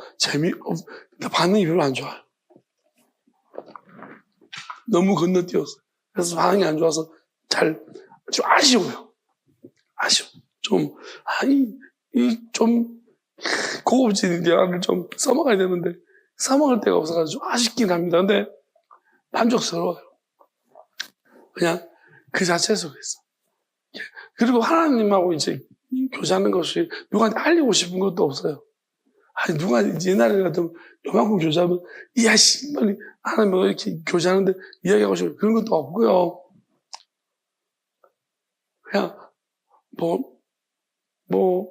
반응이 별로 안 좋아요. 너무 건너뛰었어요. 그래서 반응이 안 좋아서 좀 아쉬워요. 좀 고급진 대화를 좀 써먹어야 되는데 써먹을 데가 없어가지고 좀 아쉽긴 합니다. 근데 만족스러워요. 그냥 그 자체 속에서. 그리고 하나님하고 이제 교제하는 것이 누구한테 알리고 싶은 것도 없어요. 누가 옛날에 같으면 요만큼 교제하면 이야 신발이 하나님하고 이렇게 교제하는데 이야기하고 싶은 그런 것도 없고요. 그냥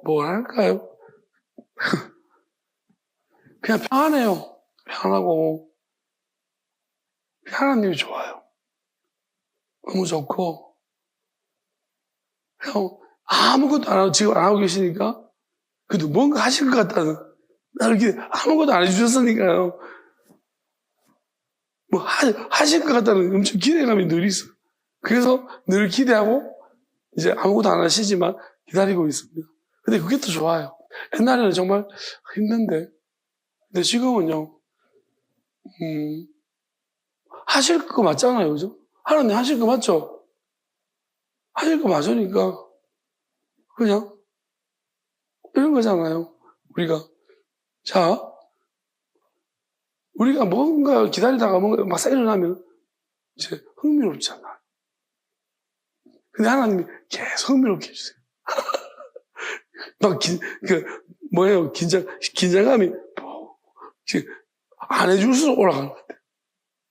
뭐랄까요? 그냥 편안해요. 편안하고 하나님이 좋아요. 너무 좋고 그냥 아무것도 안 하고 지금 안 하고 계시니까 그래도 뭔가 하실 것 같다는 나를 이렇게 아무것도 안 해주셨으니까요. 뭐 하실 것 같다는 엄청 기대감이 늘 있어요. 그래서 늘 기대하고 이제 아무것도 안 하시지만 기다리고 있습니다. 근데 그게 더 좋아요. 옛날에는 정말 힘든데, 근데 지금은요, 하실 거 맞잖아요. 그죠? 하나님 하실 거 맞죠? 하실 거 맞으니까 그냥 이런 거잖아요. 우리가 뭔가 기다리다가 뭔가 막상 일어나면 이제 흥미롭잖아. 근데 하나님이 계속 흥미롭게 해주세요. 막 긴장감이 안 해줄수록 올라가는 것 같아요.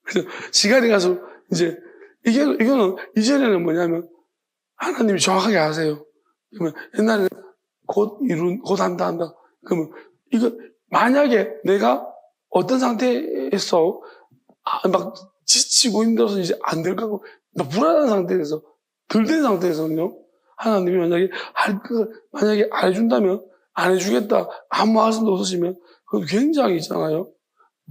그래서 시간이 가서 이제 이거는 이전에는 뭐냐면 하나님이 정확하게 아세요. 그러면 옛날에는 곧 한다. 그러면 이거 만약에 내가 어떤 상태에서 막 지치고 힘들어서 이제 안 될 거고 막 불안한 상태에서 덜 된 상태에서는요. 하나님이 만약에 안 해준다면 안 해주겠다 아무 말씀도 없으시면 그건 굉장히 있잖아요.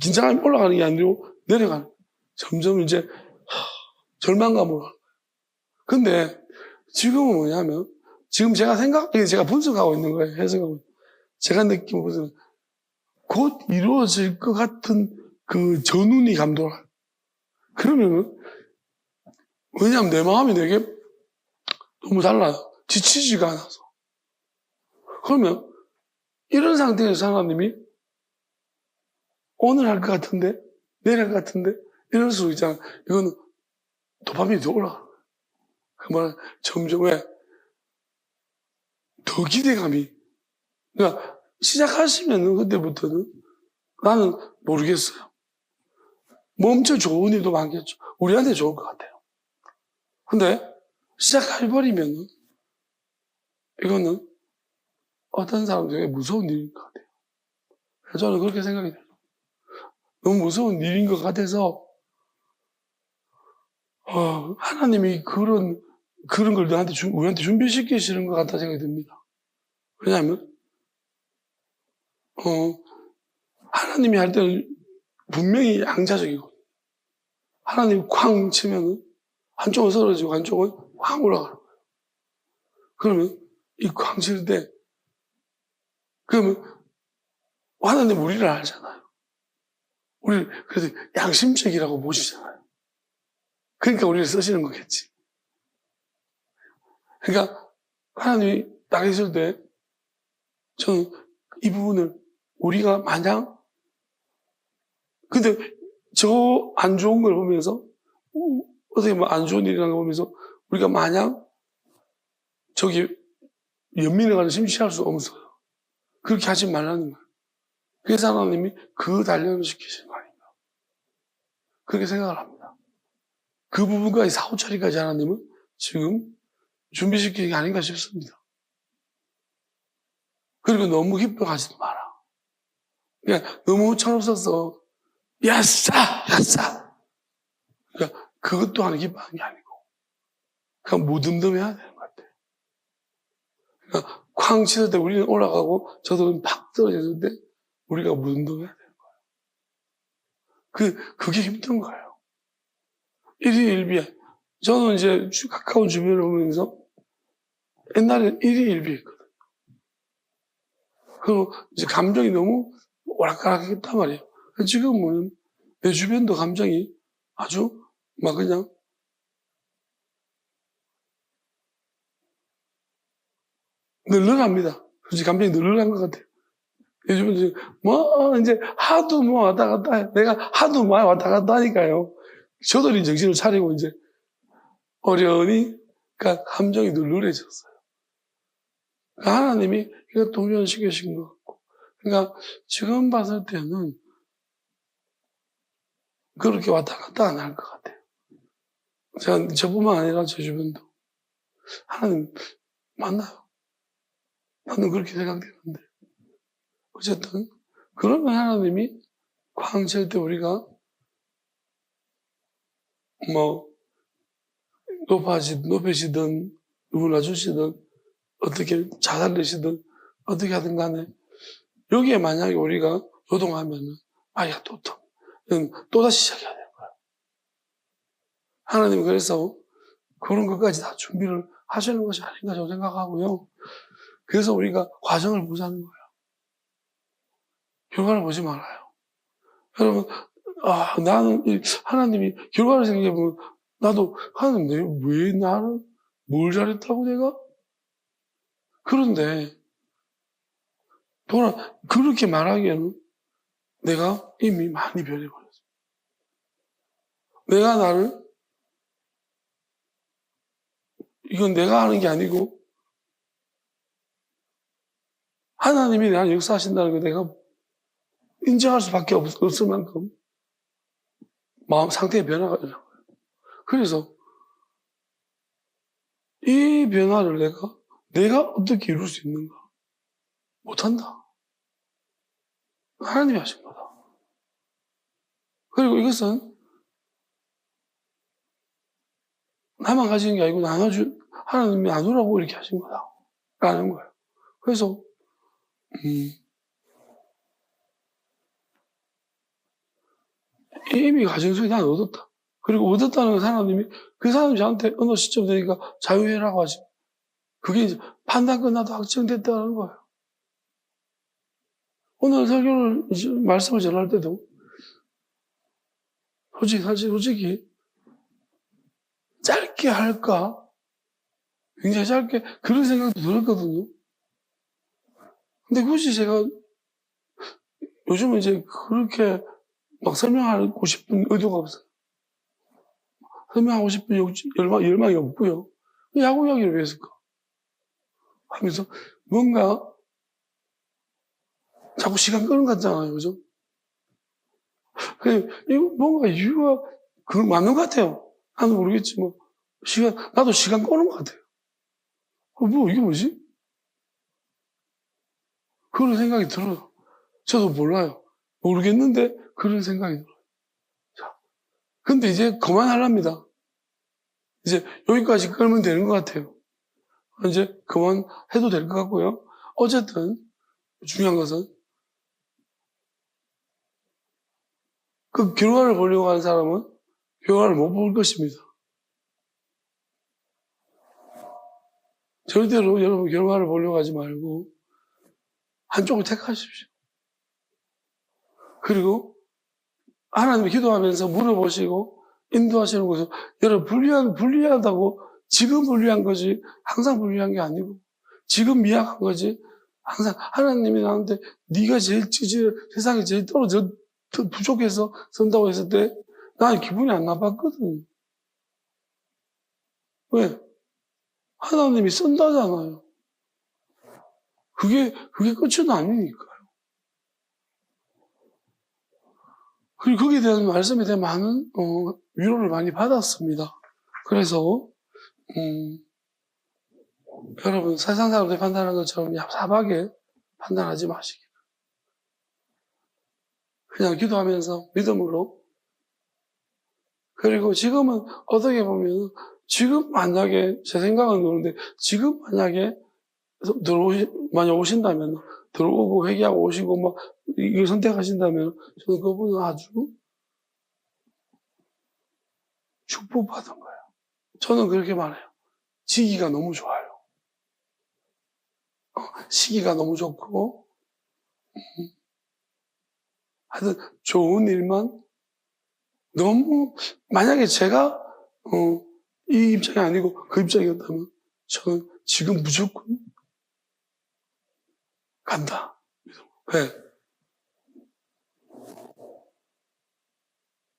긴장감이 올라가는 게 아니고 내려가는. 점점 이제 절망감으로. 근데 지금은 뭐냐면 지금 제가 분석하고 있는 거예요. 해석하고. 제가 느낀 것은 곧 이루어질 것 같은 그 전운이 감돌아요. 그러면은 왜냐하면 내 마음이 되게 너무 달라요. 지치지가 않아서. 그러면 이런 상태에서 하나님이 오늘 할 것 같은데 내일 할 것 같은데 이럴 수 있잖아. 이거는 도파민이 더 올라가는 거예요. 그 말은 점점 더 기대감이. 그러니까 시작하시면은 그때부터는 나는 모르겠어요. 엄청 좋은 일도 많겠죠. 우리한테 좋을 것 같아요. 근데 시작해버리면은 이거는 어떤 사람들에게 무서운 일인 것 같아요. 저는 그렇게 생각이 돼요. 너무 무서운 일인 것 같아서 하나님이 그런 걸 우리한테 준비시키시는 것 같다 생각이 듭니다. 왜냐하면 하나님이 할 때는 분명히 양자적이고 하나님이 쾅 치면은 한쪽은 쓰러지고 한쪽은 확 올라가는 거예요. 그러면 이 쾅 칠 때 그러면 하나님 우리를 알잖아요. 우리를 그래서 양심적이라고 보시잖아요. 그러니까 우리를 쓰시는 거겠지. 그러니까 하나님이 딱 있을 때 저는 이 부분을 우리가 마냥 근데 저 안 좋은 걸 보면서 어떻게 보면 안 좋은 일이라는 걸 보면서 우리가 마냥 저기 연민에 가서 심취할 수 없어요. 그렇게 하지 말라는 거예요. 그래서 하나님이 그 단련을 시키신 거 아닌가. 그렇게 생각을 합니다. 그 부분까지 사후처리까지 하나님은 지금 준비시키는 게 아닌가 싶습니다. 그리고 너무 기뻐하지도 마라. 그러니까 너무 철없어서 야싸! 그러니까 그것 또한 기뻐하는 게 아니고 그냥 무덤덤해야 되는 것 같아요. 그러니까 쾅 치실 때 우리는 올라가고 저들은 팍 떨어졌을 때 우리가 무덤덤해야 되는 거예요. 그게 힘든 거예요. 일희일비해. 저는 이제 가까운 주변을 보면서 옛날에는 일희일비했거든요. 그리고 이제 감정이 너무 오락가락했단 말이에요. 지금은 내 주변도 감정이 아주 막 그냥 널널합니다. 솔직히 감정이 널널한 것 같아요. 요즘은 이제 하도 왔다 갔다 해. 내가 하도 많이 왔다 갔다 하니까요. 저들이 정신을 차리고 이제 어련히 그러니까 감정이 널널해졌어요. 그러니까 하나님이 이거 동련시키신 것 같고. 그러니까 지금 봤을 때는 그렇게 왔다 갔다 안 할 것 같아요. 저뿐만 아니라 제 주변도. 하나님 맞나요? 나는 그렇게 생각되는데. 어쨌든, 그러면 하나님이 광칠 때 우리가 높이시든, 누굴 놔주시든, 어떻게 자살내시든, 어떻게 하든 간에, 여기에 만약에 우리가 노동하면은, 또다시 시작해야 돼요. 하나님이 그래서 그런 것까지 다 준비를 하시는 것이 아닌가 저는 생각하고요. 그래서 우리가 과정을 보자는 거예요. 결과를 보지 말아요. 여러분, 나는 하나님이 결과를 생각해보면 나도 하나님 왜 나를 뭘 잘했다고 내가? 그런데 그렇게 말하기에는 내가 이미 많이 변해버렸어. 내가 이건 내가 하는 게 아니고 하나님이 나를 역사하신다는 걸 내가 인정할 수밖에 없을 만큼 마음 상태의 변화가 일어난 거예요. 그래서 이 변화를 내가 어떻게 이룰 수 있는가? 못한다. 하나님이 하신 거다. 그리고 이것은 나만 가지는 게 아니고 하나님이 나누라고 이렇게 하신 거다. 라는 거예요. 그래서 이미 가진 속에 나는 얻었다. 그리고 얻었다는 건 하나님이 그 사람이 저한테 어느 시점 되니까 자유해라고 하지. 그게 이제 판단 끝나도 확정됐다는 거예요. 오늘 설교를 말씀을 전할 때도 솔직히 짧게 할까? 굉장히 짧게 그런 생각도 들었거든요. 근데 굳이 제가 요즘은 이제 그렇게 막 설명하고 싶은 의도가 없어요. 설명하고 싶은 열망이 없고요. 야구 이야기를 왜 했을까? 하면서 뭔가 자꾸 시간 끄는 것 같잖아요. 그죠? 이거 뭔가 이유가 맞는 것 같아요. 나도 모르겠지, 뭐. 나도 시간 끄는 것 같아요. 이게 뭐지? 그런 생각이 들어요. 저도 몰라요. 모르겠는데 그런 생각이 들어요. 자, 근데 이제 그만하랍니다. 이제 여기까지 끌면 되는 것 같아요. 이제 그만해도 될 것 같고요. 어쨌든 중요한 것은 그 결과를 보려고 하는 사람은 결과를 못 볼 것입니다. 절대로 여러분 결과를 보려고 하지 말고 한쪽을 택하십시오. 그리고 하나님이 기도하면서 물어보시고 인도하시는 것은 여러분 불리하다고 지금 불리한 거지 항상 불리한 게 아니고 지금 미약한 거지 항상 하나님이 나한테 네가 제일 세상에 제일 부족해서 쓴다고 했을 때 나는 기분이 안 나빴거든. 왜? 하나님이 쓴다잖아요. 그게 끝은 아니니까요. 그리고 거기에 대한 말씀에 대한 많은 위로를 많이 받았습니다. 그래서 여러분 세상 사람들이 판단하는 것처럼 얍삽하게 판단하지 마시기. 그냥 기도하면서 믿음으로. 그리고 지금은 어떻게 보면 지금 만약에 제 생각은 그런데 지금 만약에 만약 오신다면 들어오고 회개하고 오시고 뭐 이걸 선택하신다면 저는 그분은 아주 축복받은 거예요. 저는 그렇게 말해요. 시기가 너무 좋아요. 시기가 너무 좋고 하여튼 좋은 일만 너무 만약에 제가 이 입장이 아니고 그 입장이었다면 저는 지금 무조건 간다. 왜?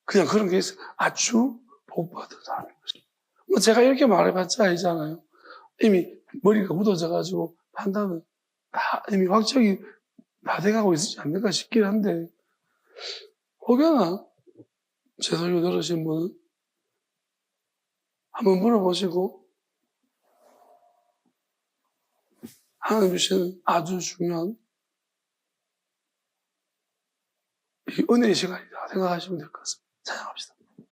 그냥 그런 게 있어요. 아주 복받은 사람인 것입니다. 뭐 제가 이렇게 말해봤자 알잖아요. 이미 머리가 굳어져가지고 판단은 다 이미 확정이 다 돼가고 있지 않을까 싶긴 한데 혹여나 제 설교 들으신 분은 한번 물어보시고 하나님 주시는 아주 중요한 이 은혜의 시간이다 생각하시면 될 것 같습니다. 찬양합시다.